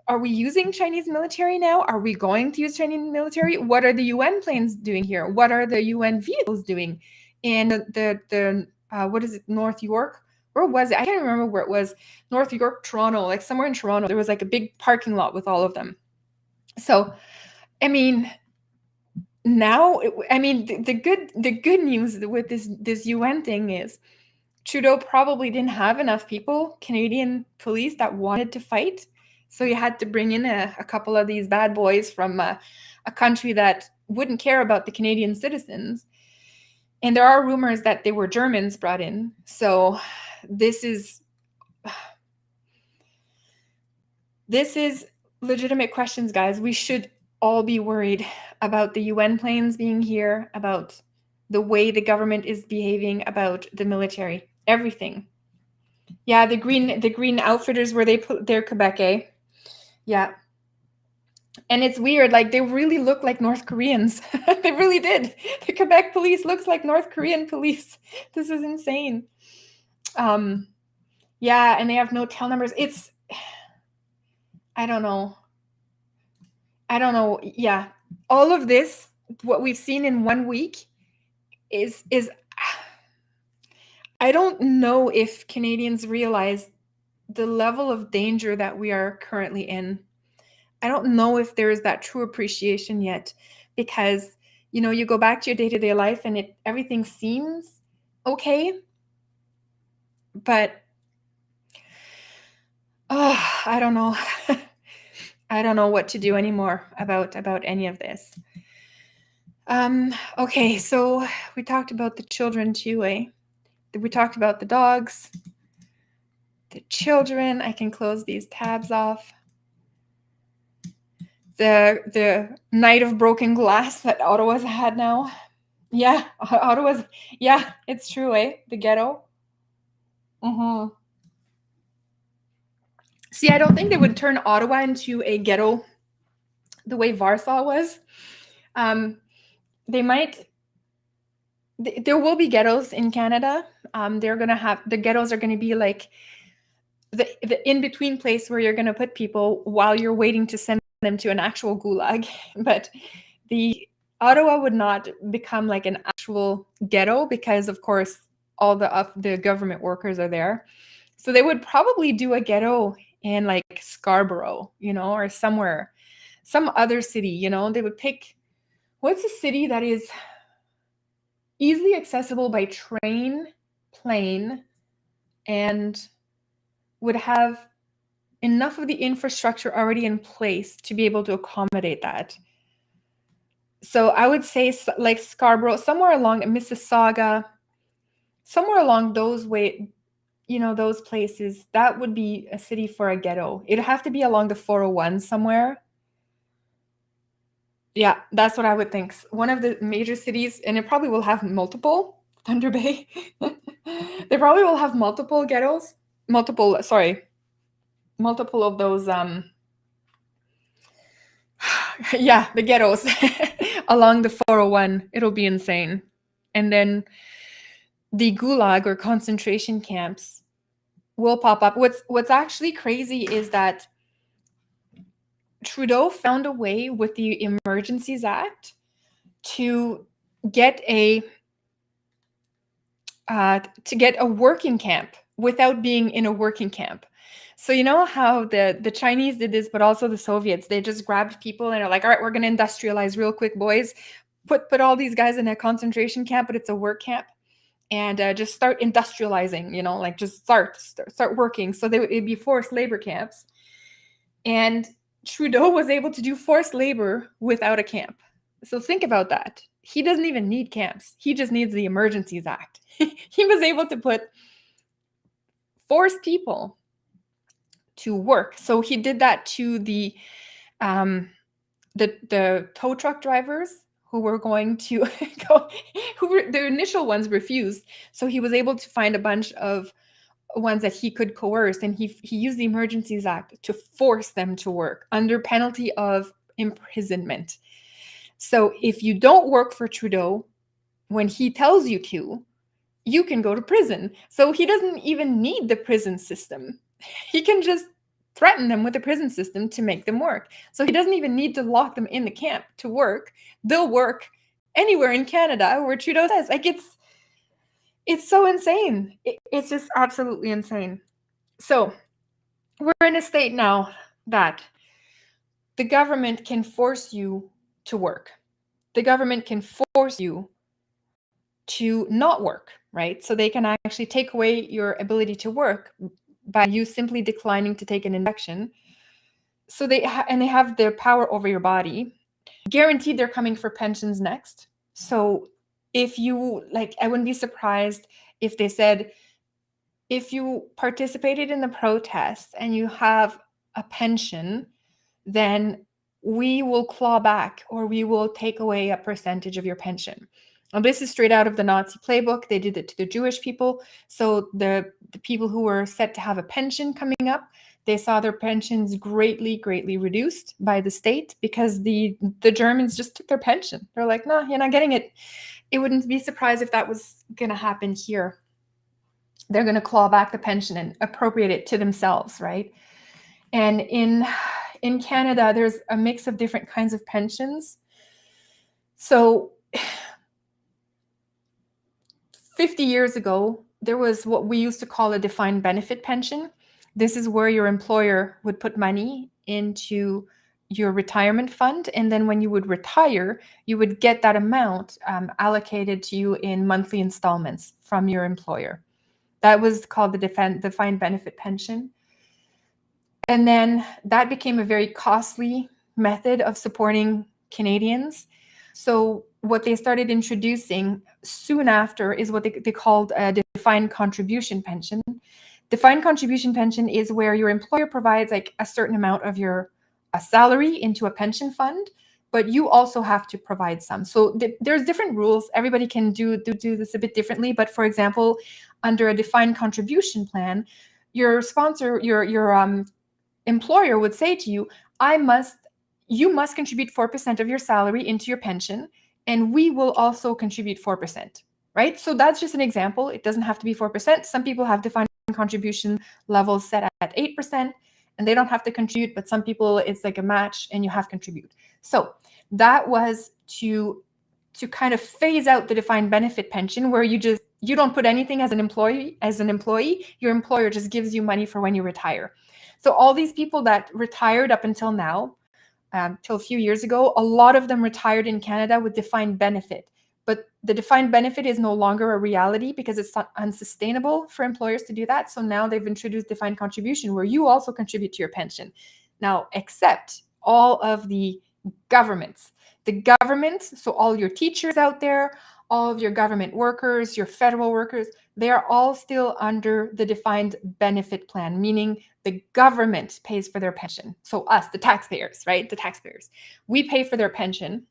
Are we using Chinese military now? Are we going to use Chinese military? What are the UN planes doing here? What are the UN vehicles doing? And the what is it, North York? Where was it? I can't remember where it was. North York, Toronto, like somewhere in Toronto, there was like a big parking lot with all of them. So, I mean, now, I mean, the good news with this UN thing is Trudeau probably didn't have enough people, Canadian police, that wanted to fight. So he had to bring in a couple of these bad boys from a country that wouldn't care about the Canadian citizens. And there are rumors that they were Germans brought in. So this is legitimate questions, guys. We should all be worried about the UN planes being here, about the way the government is behaving, about the military, everything. Yeah, the green outfitters where they put their Quebec, eh? Yeah. And it's weird, like they really look like North Koreans. They really did. The Quebec police looks like North Korean police. This is insane. Yeah, and they have no tail numbers. It's, I don't know. Yeah. All of this, what we've seen in 1 week is I don't know if Canadians realize the level of danger that we are currently in. I don't know if there is that true appreciation yet, because, you know, you go back to your day-to-day life and everything seems okay, but I don't know. I don't know what to do anymore about any of this. Okay, so we talked about the children too, eh? We talked about the dogs, the children. I can close these tabs off. The night of broken glass that Ottawa's had now. Yeah, Ottawa's, yeah, it's true, eh? The ghetto. See, I don't think they would turn Ottawa into a ghetto the way Warsaw was. They might. There will be ghettos in Canada. They're gonna have, the ghettos are gonna be like the in-between place where you're gonna put people while you're waiting to send them to an actual gulag. But the Ottawa would not become like an actual ghetto because, of course, all the government workers are there. So they would probably do a ghetto in like Scarborough, you know, or somewhere, some other city, you know. They would pick, what's a city that is easily accessible by train, plane, and would have enough of the infrastructure already in place to be able to accommodate that. So I would say like Scarborough, somewhere along Mississauga, somewhere along those way, you know, those places, that would be a city for a ghetto. It'd have to be along the 401 somewhere. Yeah, that's what I would think. One of the major cities, and it probably will have multiple, Thunder Bay. They probably will have multiple ghettos, multiple of those, yeah, the ghettos along the 401. It'll be insane. And then the gulag or concentration camps will pop up. What's actually crazy is that Trudeau found a way with the Emergencies Act to get a working camp without being in a working camp. So you know how the Chinese did this, but also the Soviets, they just grabbed people and are like, all right, we're going to industrialize real quick, boys. Put all these guys in a concentration camp, but it's a work camp. And just start industrializing, you know, like just start working. So it'd be forced labor camps. And Trudeau was able to do forced labor without a camp. So think about that. He doesn't even need camps. He just needs the Emergencies Act. He was able to force people to work. So he did that to the tow truck drivers who were going to go, the initial ones refused. So he was able to find a bunch of ones that he could coerce, and he used the Emergencies Act to force them to work under penalty of imprisonment. So if you don't work for Trudeau when he tells you to, you can go to prison. So he doesn't even need the prison system. He can just threaten them with the prison system to make them work. So he doesn't even need to lock them in the camp to work. They'll work anywhere in Canada where Trudeau says. Like, it's so insane. It's just absolutely insane. So we're in a state now that the government can force you to work. The government can force you to not work, right? So they can actually take away your ability to work by you simply declining to take an injection. So they have their power over your body. Guaranteed they're coming for pensions next. So if you, like, I wouldn't be surprised if they said, if you participated in the protests and you have a pension, then we will claw back, or we will take away a percentage of your pension. Now, this is straight out of the Nazi playbook. They did it to the Jewish people. So the people who were set to have a pension coming up, they saw their pensions greatly, greatly reduced by the state because the Germans just took their pension. They're like, no, you're not getting it. It wouldn't be surprised if that was going to happen here. They're going to claw back the pension and appropriate it to themselves, right? And in Canada, there's a mix of different kinds of pensions. So 50 years ago, there was what we used to call a defined benefit pension. This is where your employer would put money into your retirement fund. And then when you would retire, you would get that amount allocated to you in monthly installments from your employer. That was called the defined benefit pension. And then that became a very costly method of supporting Canadians. So what they started introducing soon after is what they called a defined contribution pension. Defined contribution pension is where your employer provides like a certain amount of your salary into a pension fund, but you also have to provide some. So there's different rules. Everybody can do this a bit differently. But for example, under a defined contribution plan, your sponsor, your employer would say to you, you must contribute 4% of your salary into your pension, and we will also contribute 4%, right? So that's just an example. It doesn't have to be 4%. Some people have defined contribution levels set at 8%, and they don't have to contribute, but some people it's like a match and you have to contribute. So that was to kind of phase out the defined benefit pension, where you don't put anything as an employee. Your employer just gives you money for when you retire. So all these people that retired up until now, till a few years ago, a lot of them retired in Canada with defined benefit. But the defined benefit is no longer a reality because it's unsustainable for employers to do that. So now they've introduced defined contribution, where you also contribute to your pension. Now, except all of the governments. The government, so all your teachers out there, all of your government workers, your federal workers, they are all still under the defined benefit plan, meaning the government pays for their pension. So us, the taxpayers, right? The taxpayers, we pay for their pension.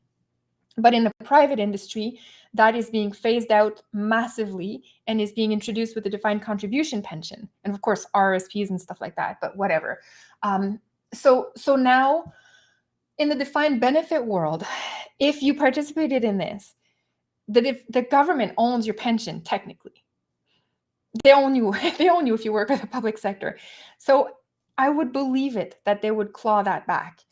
But in the private industry, that is being phased out massively and is being introduced with the defined contribution pension. And of course, RSPs and stuff like that, but whatever. So now in the defined benefit world, if you participated in this, the government owns your pension technically. They own you. They own you if you work for the public sector. So I would believe it that they would claw that back.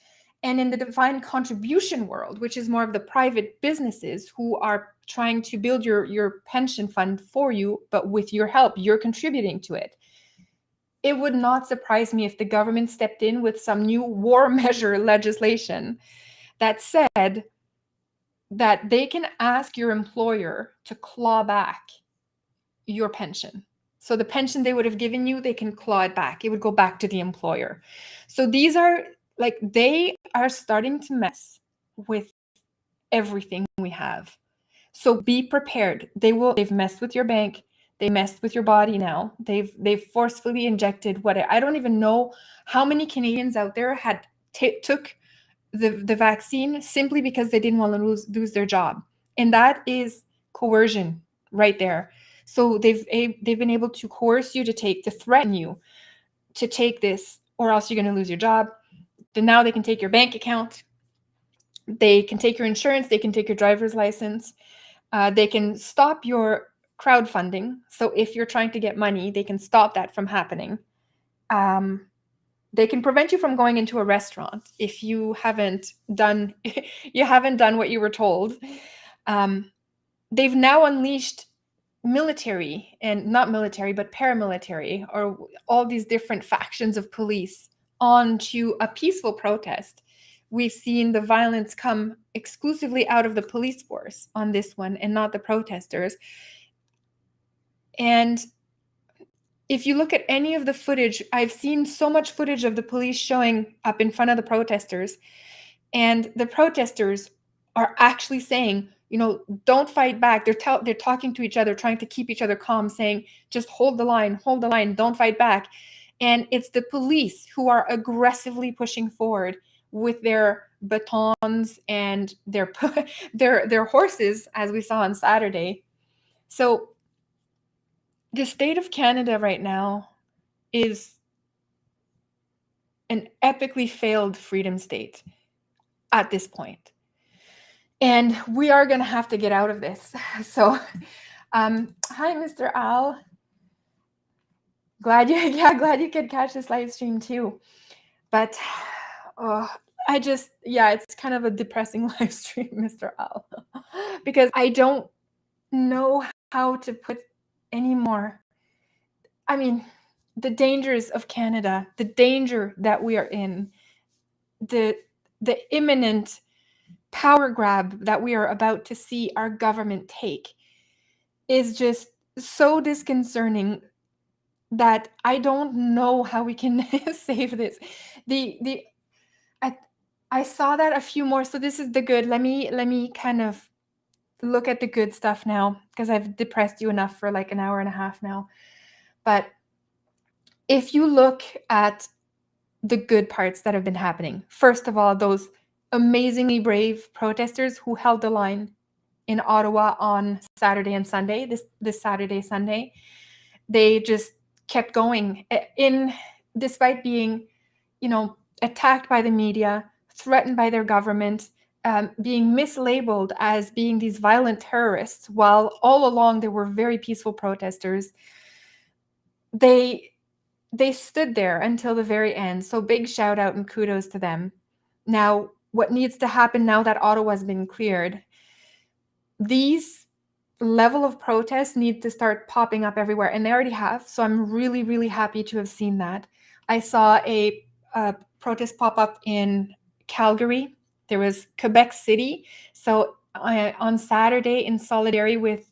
And in the defined contribution world, which is more of the private businesses who are trying to build your pension fund for you, but with your help, you're contributing to it. It would not surprise me if the government stepped in with some new war measure legislation that said that they can ask your employer to claw back your pension. So the pension they would have given you, they can claw it back. It would go back to the employer. So these are they are starting to mess with everything we have. So be prepared. They've messed with your bank. They messed with your body now. They've forcefully injected I don't even know how many Canadians out there had took the vaccine simply because they didn't want to lose their job. And that is coercion right there. So they've been able to coerce you to threaten you to take this, or else you're going to lose your job. Then now they can take your bank account, they can take your insurance, they can take your driver's license, they can stop your crowdfunding. So if you're trying to get money, they can stop that from happening. They can prevent you from going into a restaurant if you haven't done what you were told. They've now unleashed military, and not military, but paramilitary, or all these different factions of police onto a peaceful protest. We've seen the violence come exclusively out of the police force on this one and not the protesters. And if you look at any of the footage, I've seen so much footage of the police showing up in front of the protesters, and the protesters are actually saying, don't fight back. They're talking to each other, trying to keep each other calm, saying, just hold the line, don't fight back. And it's the police who are aggressively pushing forward with their batons and their horses, as we saw on Saturday. So the state of Canada right now is an epically failed freedom state at this point. And we are going to have to get out of this. So, hi, Mr. Al. Glad you could catch this live stream too. But it's kind of a depressing live stream, Mr. Al, because I don't know how to put any more. I mean, the dangers of Canada, the danger that we are in, the imminent power grab that we are about to see our government take is just so disconcerting that I don't know how we can save this. I saw that a few more. So this is the good. Let me kind of look at the good stuff now, because I've depressed you enough for like an hour and a half now. But if you look at the good parts that have been happening, first of all, those amazingly brave protesters who held the line in Ottawa on Saturday and Sunday, this Saturday, Sunday, they just kept going despite being, attacked by the media, threatened by their government, being mislabeled as being these violent terrorists, while all along they were very peaceful protesters. They stood there until the very end. So big shout out and kudos to them. Now, what needs to happen now that Ottawa has been cleared, these level of protests need to start popping up everywhere, and they already have. So I'm really, really happy to have seen that. I saw a protest pop up in Calgary. There was Quebec City. So on Saturday, in solidarity with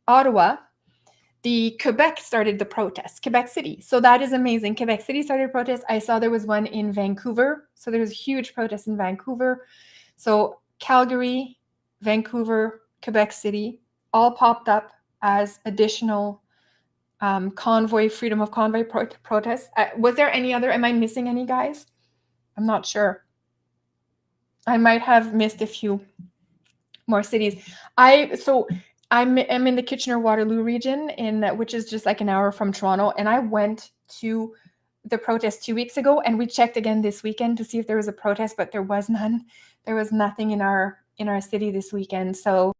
Ottawa, the Quebec started the protest, Quebec City. So that is amazing. Quebec City started a protest. I saw there was one in Vancouver. So there was a huge protest in Vancouver. So Calgary, Vancouver, Quebec City all popped up as additional Convoy, Freedom of Convoy protests. Was there any other? Am I missing any, guys? I'm not sure. I might have missed a few more cities. I'm in the Kitchener-Waterloo region, which is just like an hour from Toronto, and I went to the protest 2 weeks ago, and we checked again this weekend to see if there was a protest, but there was none. There was nothing in our city this weekend. So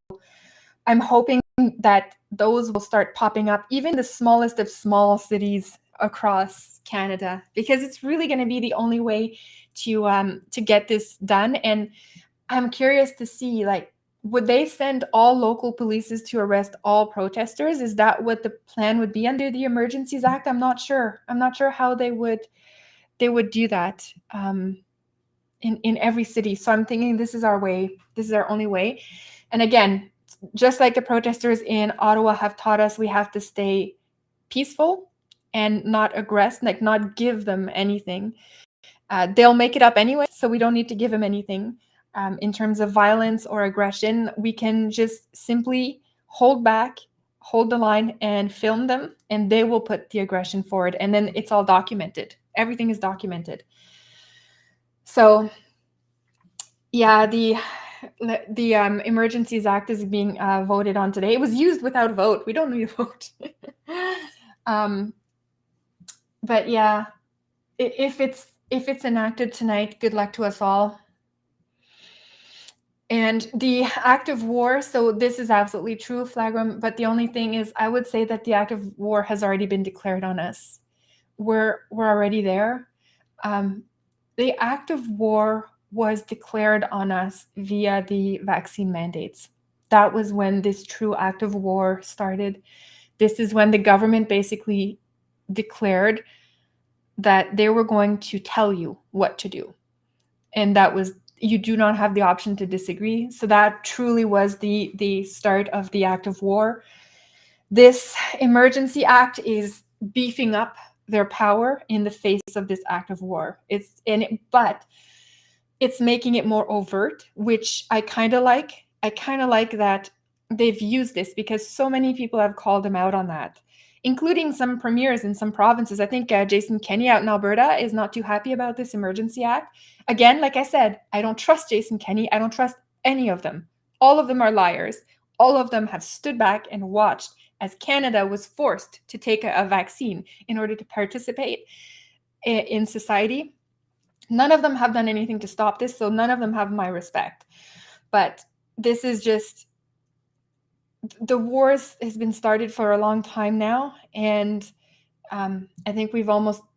I'm hoping that those will start popping up, even the smallest of small cities across Canada, because it's really going to be the only way to get this done. And I'm curious to see, like, would they send all local polices to arrest all protesters? Is that what the plan would be under the Emergencies Act? I'm not sure. I'm not sure how they would do that in every city. So I'm thinking this is our way. This is our only way. And again, just like the protesters in Ottawa have taught us, we have to stay peaceful and not aggress, like not give them anything. They'll make it up anyway, so we don't need to give them anything. In terms of violence or aggression, we can just simply hold back, hold the line, and film them, and they will put the aggression forward, and then it's all documented. Everything is documented. So yeah, the Emergencies Act is being voted on today. It was used without a vote. We don't need a vote. But yeah, if it's enacted tonight, good luck to us all. And the act of war, so this is absolutely true, Flagram, but the only thing is I would say that the act of war has already been declared on us. We're already there. The act of war was declared on us via the vaccine mandates. That was when this true act of war started. This is when the government basically declared that they were going to tell you what to do. And that was, you do not have the option to disagree. So that truly was the start of the act of war. This Emergency Act is beefing up their power in the face of this act of war. But it's making it more overt, which I kind of like. I kind of like that they've used this because so many people have called them out on that, including some premiers in some provinces. I think Jason Kenney out in Alberta is not too happy about this Emergency Act. Again, like I said, I don't trust Jason Kenney. I don't trust any of them. All of them are liars. All of them have stood back and watched as Canada was forced to take a vaccine in order to participate in society. None of them have done anything to stop this, so none of them have my respect. But this is just, the wars has been started for a long time now, and I think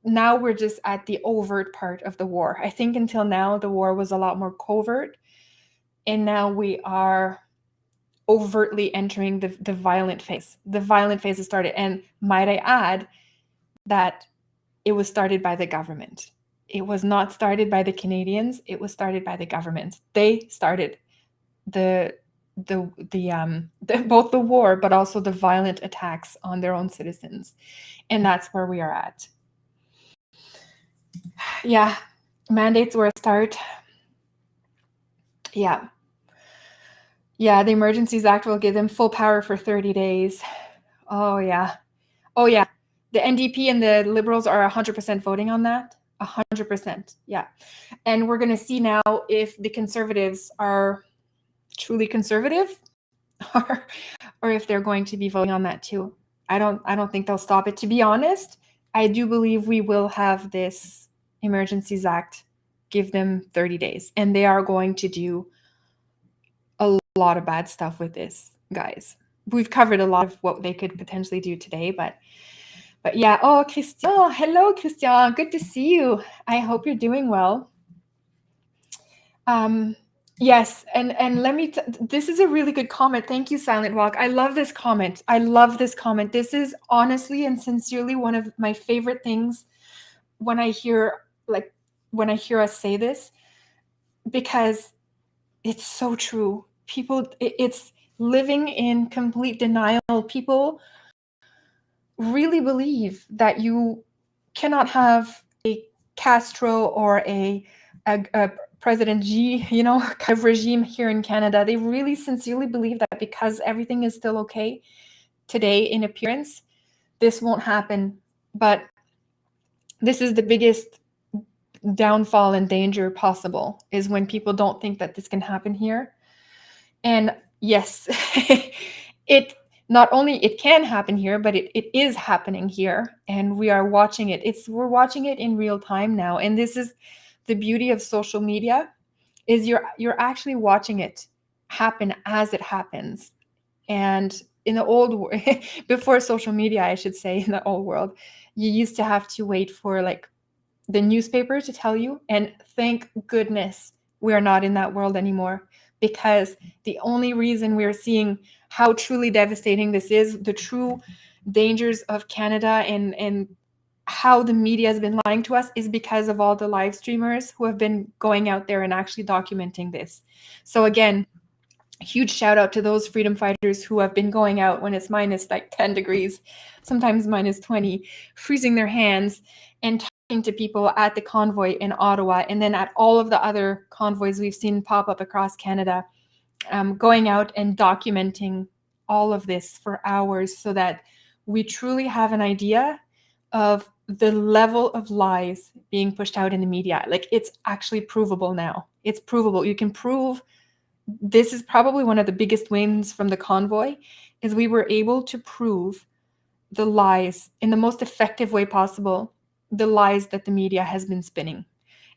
now we're just at the overt part of the war. I think until now the war was a lot more covert, and now we are overtly entering the violent phase. The violent phase has started, and might I add that it was started by the government. It was not started by the Canadians. It was started by the government. They started both the war, but also the violent attacks on their own citizens, and that's where we are at. Yeah, mandates were a start. Yeah, the Emergencies Act will give them full power for 30 days. Oh yeah. The NDP and the Liberals are 100% voting on that. 100%. Yeah. And we're going to see now if the Conservatives are truly conservative or if they're going to be voting on that too. I don't think they'll stop it. To be honest, I do believe we will have this Emergencies Act give them 30 days, and they are going to do a lot of bad stuff with this, guys. We've covered a lot of what they could potentially do today, but yeah. Oh, Christian. Hello, Christian. Good to see you. I hope you're doing well. Yes, and let me, this is a really good comment. Thank you, Silent Walk. I love this comment. This is honestly and sincerely one of my favorite things when I hear us say this, because it's so true. People, it's living in complete denial. People really believe that you cannot have a Castro or a President Xi, kind of regime here in Canada. They really sincerely believe that because everything is still okay today in appearance, this won't happen. But this is the biggest downfall and danger possible, is when people don't think that this can happen here. And yes, not only it can happen here, but it is happening here, and we are watching it. We're watching it in real time now, and this is the beauty of social media, is you're actually watching it happen as it happens. And in the old before social media, I should say, in the old world, you used to have to wait for like the newspaper to tell you, and thank goodness we are not in that world anymore, because the only reason we're seeing how truly devastating this is, the true dangers of Canada and how the media has been lying to us, is because of all the live streamers who have been going out there and actually documenting this. So again, huge shout out to those freedom fighters who have been going out when it's minus like 10 degrees, sometimes minus 20, freezing their hands and talking to people at the Convoy in Ottawa, and then at all of the other convoys we've seen pop up across Canada, going out and documenting all of this for hours so that we truly have an idea of the level of lies being pushed out in the media. Like, it's actually provable now. It's provable. You can prove. This is probably one of the biggest wins from the convoy, is we were able to prove the lies in the most effective way possible, the lies that the media has been spinning.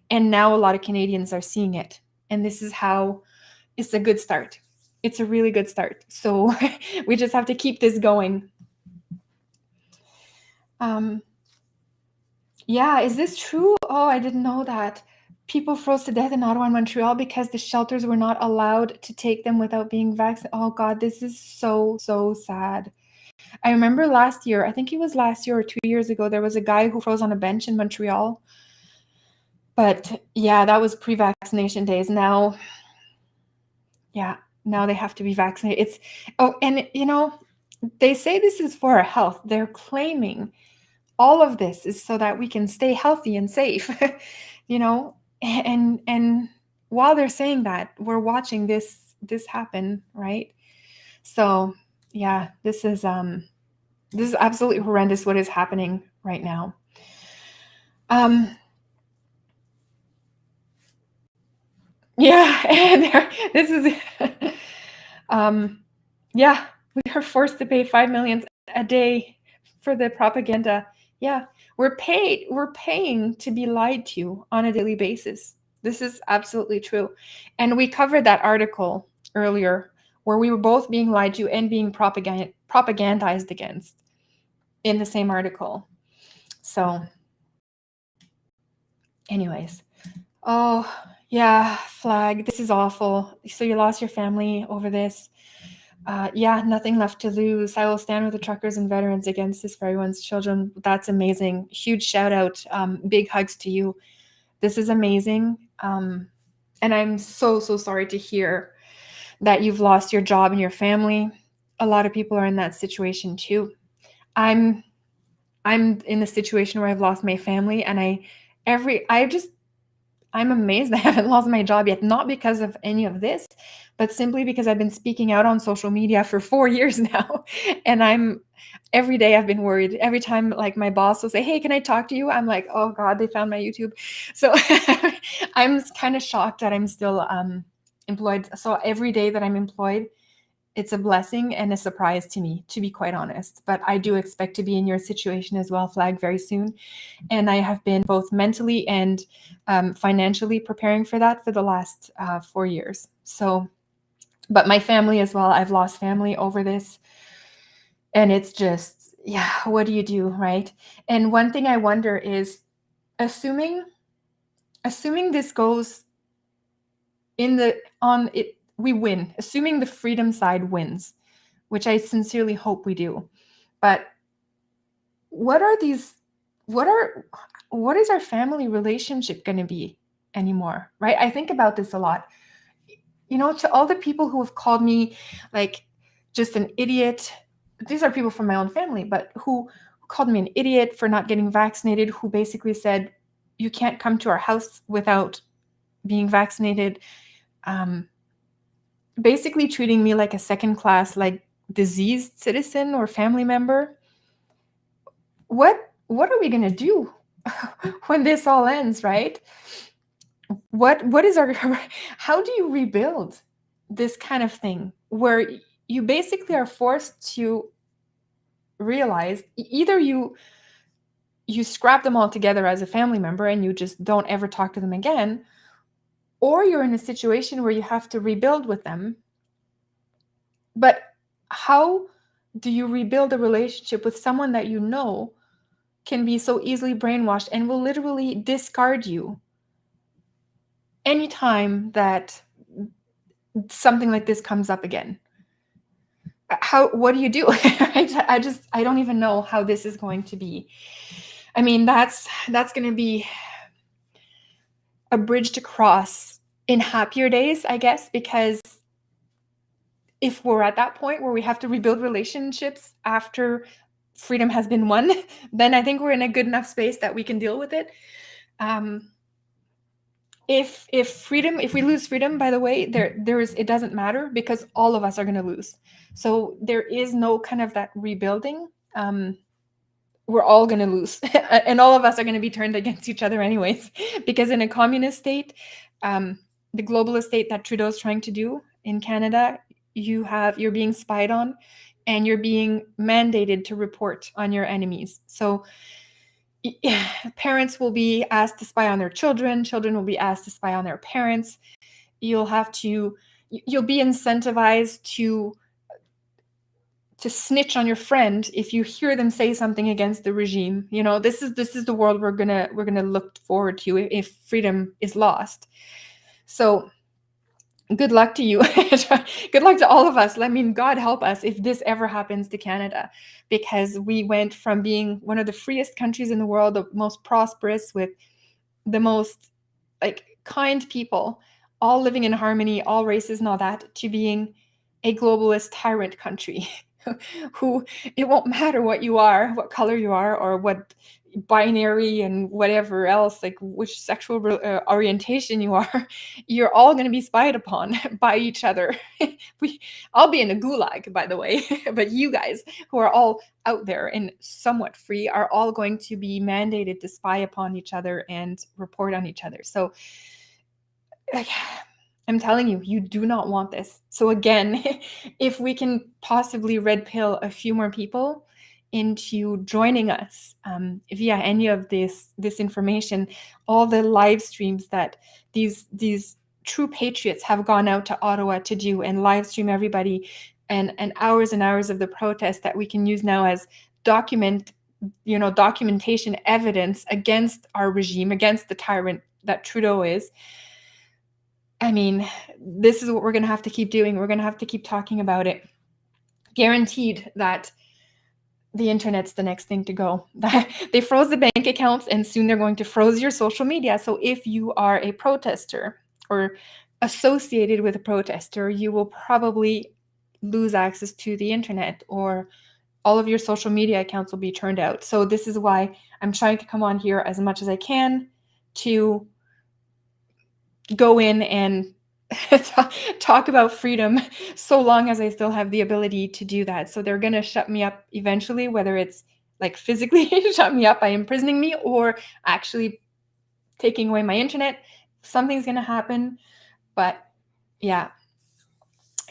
And now a lot of Canadians are seeing it. And this is how it's a good start. It's a really good start. So we just have to keep this going. Yeah, is this true? Oh, I didn't know that. People froze to death in Ottawa and Montreal because the shelters were not allowed to take them without being vaccinated. Oh God, this is so, so sad. I remember last year, I think it was last year or 2 years ago, there was a guy who froze on a bench in Montreal. But yeah, that was pre-vaccination days. Now, yeah, now they have to be vaccinated. And they say this is for our health. They're claiming all of this is so that we can stay healthy and safe, and while they're saying that, we're watching this happen, right? So yeah, this is absolutely horrendous what is happening right now. Yeah, and this is yeah, we are forced to pay $5 million a day for the propaganda. Yeah, we're paying to be lied to on a daily basis. This is absolutely true. And we covered that article earlier where we were both being lied to and being propagandized against in the same article. So anyways, oh yeah, Flag, this is awful. So you lost your family over this. Yeah, nothing left to lose. I will stand with the truckers and veterans against this for everyone's children. That's amazing. Huge shout out. Big hugs to you. This is amazing. And I'm so, so sorry to hear that you've lost your job and your family. A lot of people are in that situation too. I'm in the situation where I've lost my family, and I'm amazed I haven't lost my job yet, not because of any of this, but simply because I've been speaking out on social media for 4 years now. And every day I've been worried. Every time like my boss will say, "Hey, can I talk to you?" I'm like, "Oh God, they found my YouTube." So I'm kind of shocked that I'm still employed. So every day that I'm employed, it's a blessing and a surprise to me, to be quite honest. But I do expect to be in your situation as well, Flag, very soon. And I have been both mentally and financially preparing for that for the last 4 years. So, but my family as well, I've lost family over this. And it's just, yeah, what do you do, right? And one thing I wonder is, assuming this goes we win, assuming the freedom side wins, which I sincerely hope we do. But what is our family relationship going to be anymore, right? I think about this a lot. To all the people who have called me like just an idiot, these are people from my own family, but who called me an idiot for not getting vaccinated, who basically said, you can't come to our house without being vaccinated. Basically treating me like a second class, like diseased citizen or family member. What are we going to do when this all ends, right? What is how do you rebuild this kind of thing where you basically are forced to realize either you scrap them all together as a family member and you just don't ever talk to them again, or you're in a situation where you have to rebuild with them. But how do you rebuild a relationship with someone that can be so easily brainwashed and will literally discard you anytime that something like this comes up again? What do you do? I don't even know how this is going to be. I mean, that's going to be a bridge to cross in happier days, I guess, because if we're at that point where we have to rebuild relationships after freedom has been won, then I think we're in a good enough space that we can deal with it. If we lose freedom, by the way, it doesn't matter because all of us are going to lose. So there is no kind of that rebuilding. we're all going to lose. And all of us are going to be turned against each other anyways. Because in a communist state, the globalist state that Trudeau's trying to do in Canada, you're being spied on and you're being mandated to report on your enemies. So parents will be asked to spy on their children. Children will be asked to spy on their parents. You'll be incentivized to snitch on your friend if you hear them say something against the regime. This is the world we're gonna look forward to if freedom is lost. So good luck to you. Good luck to all of us. I mean, God help us if this ever happens to Canada, because we went from being one of the freest countries in the world, the most prosperous, with the most kind people, all living in harmony, all races and all that, to being a globalist tyrant country who it won't matter what you are, what color you are, or what binary and whatever else, which sexual orientation you are, you're all going to be spied upon by each other. I'll be in a gulag, by the way, but you guys who are all out there and somewhat free are all going to be mandated to spy upon each other and report on each other. So I'm telling you, you do not want this. So again, if we can possibly red pill a few more people into joining us via any of this information, all the live streams that these true patriots have gone out to Ottawa to do and live stream everybody, and hours and hours of the protest that we can use now as documentation evidence against our regime, against the tyrant that Trudeau is. I mean, this is what we're going to have to keep doing. We're going to have to keep talking about it. Guaranteed that the internet's the next thing to go. They froze the bank accounts, and soon they're going to froze your social media. So if you are a protester or associated with a protester, you will probably lose access to the internet, or all of your social media accounts will be turned out. So this is why I'm trying to come on here as much as I can to go in and talk about freedom, so long as I still have the ability to do that. So they're going to shut me up eventually, whether it's physically shut me up by imprisoning me or actually taking away my internet. Something's going to happen, but yeah,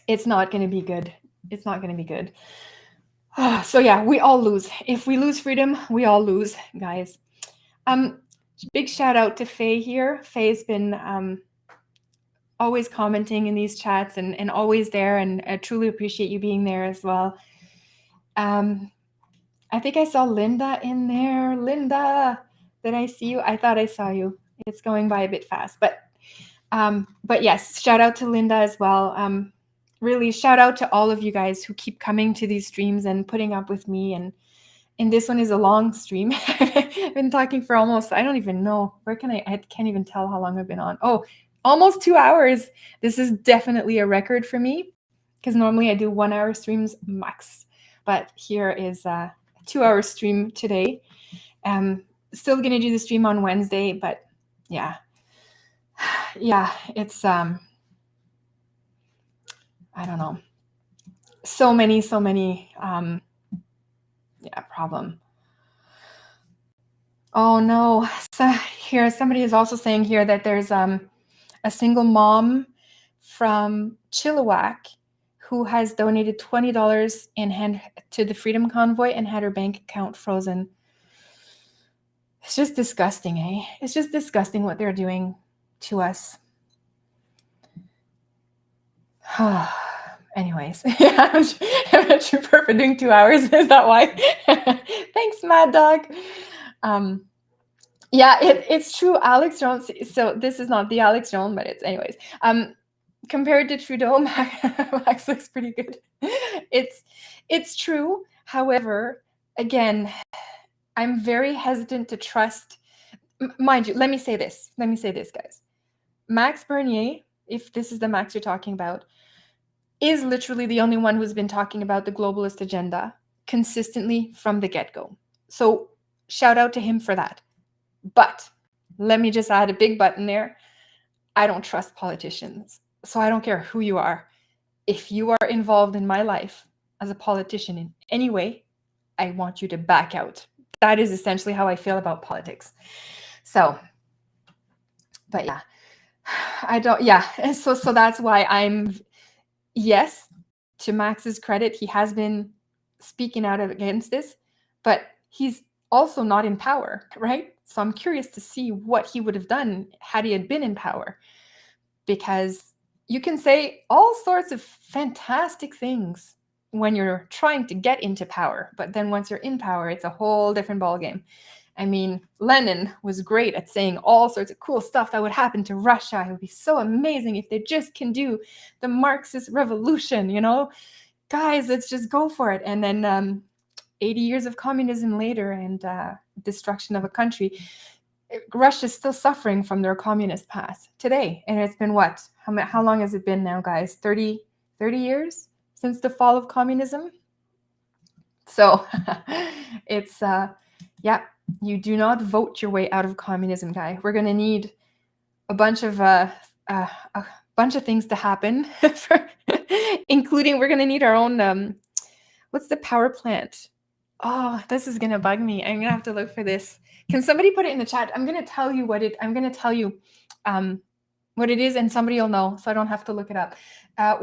it's not going to be good. It's not going to be good. So yeah, we all lose. If we lose freedom, we all lose, guys. Big shout out to Faye here. Faye's been always commenting in these chats and always there, and I truly appreciate you being there as well. I think I saw Linda in there. Linda, did I see you? I thought I saw you. It's going by a bit fast, but yes, shout out to Linda as well. Really shout out to all of you guys who keep coming to these streams and putting up with me, and this one is a long stream. I've been talking for almost, I don't even know, I can't even tell how long I've been on. Oh, almost 2 hours. This is definitely a record for me, because normally I do 1 hour streams max, but here is a 2 hour stream today. Still gonna do the stream on Wednesday, but yeah, it's I don't know, so many problem. Oh no. So here, somebody is also saying here that there's a single mom from Chilliwack who has donated $20 to the Freedom Convoy and had her bank account frozen. It's just disgusting, eh? It's just disgusting what they're doing to us. Anyways, yeah, I'm a trooper for doing 2 hours. Is that why? Thanks, Mad Dog. Yeah, it's true. Alex Jones. So this is not the Alex Jones, but it's anyways. Compared to Trudeau, Max looks pretty good. It's true. However, again, I'm very hesitant to trust. Mind you, let me say this, guys. Max Bernier, if this is the Max you're talking about, is literally the only one who's been talking about the globalist agenda consistently from the get-go. So shout out to him for that. But let me just add a big but in there. I don't trust politicians. So I don't care who you are. If you are involved in my life as a politician in any way, I want you to back out. that is essentially how I feel about politics. So, but yeah, I don't, yeah. And so that's why I'm, yes, to Max's credit, he has been speaking out against this, but he's also not in power, right? So I'm curious to see what he would have done had he had been in power, because you can say all sorts of fantastic things when you're trying to get into power, but then once you're in power, it's a whole different ballgame. I mean, Lenin was great at saying all sorts of cool stuff that would happen to Russia. It would be so amazing if they just can do the Marxist revolution, you know? Guys, let's just go for it. And then 80 years of communism later and destruction of a country, Russia's still suffering from their communist past today. And it's been what? How long has it been now, guys? 30 years since the fall of communism? So it's, yeah, you do not vote your way out of communism, guy. We're going to need a bunch of things to happen, including we're going to need our own, what's the power plant? Oh, this is going to bug me. I'm going to have to look for this. Can somebody put it in the chat? I'm going to tell you what it is, and somebody will know, so I don't have to look it up.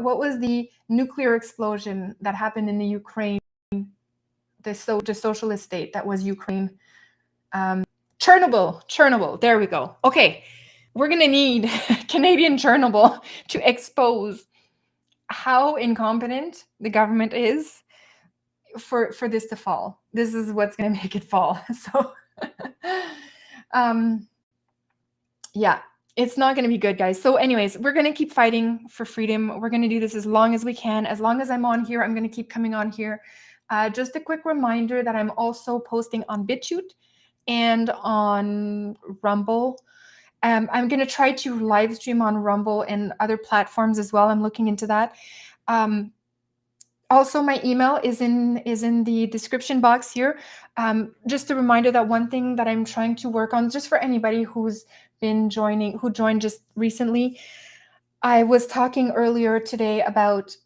What was the nuclear explosion that happened in the Ukraine, the socialist state that was Ukraine? Chernobyl. There we go. Okay, we're going to need Canadian Chernobyl to expose how incompetent the government is for this to fall. This is what's going to make it fall. So yeah, it's not going to be good, guys. So anyways, we're going to keep fighting for freedom. We're going to do this as long as we can. As long as I'm on here, I'm going to keep coming on here. Just a quick reminder that I'm also posting on BitChute and on Rumble. I'm going to try to live stream on Rumble and other platforms as well. I'm looking into that. Also, my email is in the description box here. Just a reminder that one thing that I'm trying to work on, just for anybody who joined just recently, I was talking earlier today about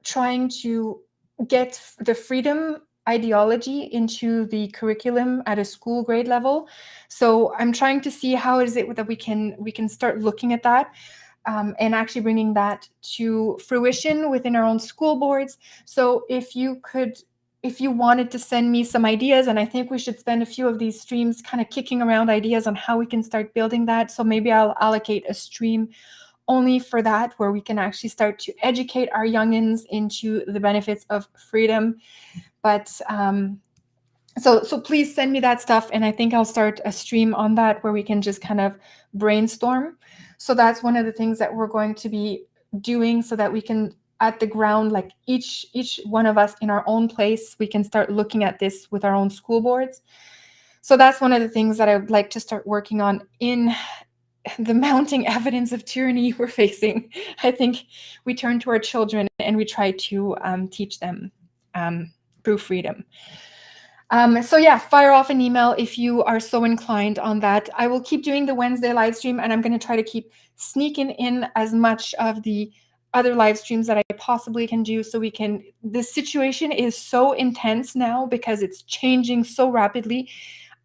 trying to get the freedom ideology into the curriculum at a school grade level. So I'm trying to see how is it that we can start looking at that. And actually bringing that to fruition within our own school boards. So if you wanted to send me some ideas, and I think we should spend a few of these streams kind of kicking around ideas on how we can start building that. So maybe I'll allocate a stream only for that, where we can actually start to educate our youngins into the benefits of freedom. But so please send me that stuff, and I think I'll start a stream on that where we can just kind of brainstorm. So that's one of the things that we're going to be doing, so that we can, at the ground, like each one of us in our own place, we can start looking at this with our own school boards. So that's one of the things that I would like to start working on in the mounting evidence of tyranny we're facing. I think we turn to our children and we try to teach them through freedom. So yeah, fire off an email if you are so inclined on that. I will keep doing the Wednesday live stream, and I'm going to try to keep sneaking in as much of the other live streams that I possibly can do, so we can, this situation is so intense now because it's changing so rapidly.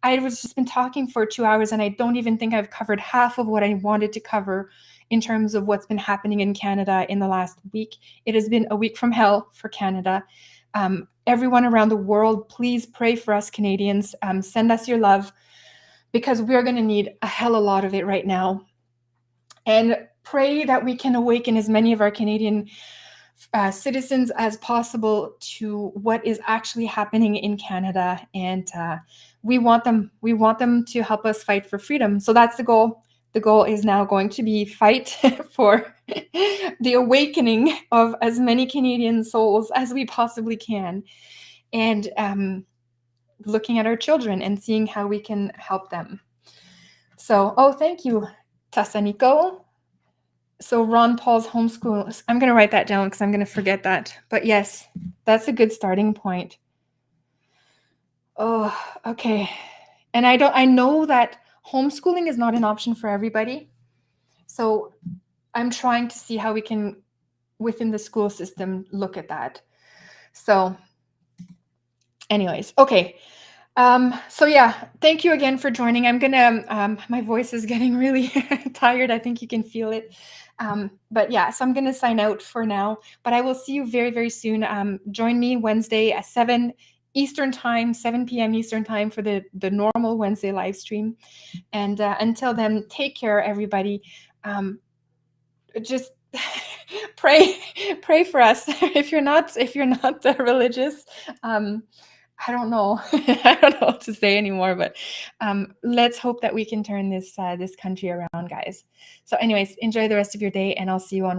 I was just been talking for 2 hours, and I don't even think I've covered half of what I wanted to cover in terms of what's been happening in Canada in the last week. It has been a week from hell for Canada. Everyone around the world, please pray for us Canadians. Send us your love, because we're going to need a hell of a lot of it right now. And pray that we can awaken as many of our Canadian citizens as possible to what is actually happening in Canada. And we want them to help us fight for freedom. So that's the goal. The goal is now going to be fight for the awakening of as many Canadian souls as we possibly can, and looking at our children and seeing how we can help them. So, oh, thank you, Tassaniko. So Ron Paul's homeschool, I'm going to write that down because I'm going to forget that. But yes, that's a good starting point. Oh, okay. And I know that homeschooling is not an option for everybody. So I'm trying to see how we can, within the school system, look at that. So anyways, okay. So yeah, thank you again for joining. I'm gonna, my voice is getting really tired. I think you can feel it. But yeah, so I'm gonna sign out for now, but I will see you very, very soon. Join me Wednesday at 7 Eastern time, 7 p.m. Eastern time for the normal Wednesday live stream. And until then, take care, everybody. Just pray for us. If you're not religious, I don't know. I don't know what to say anymore, but let's hope that we can turn this country around, guys. So anyways, enjoy the rest of your day, and I'll see you on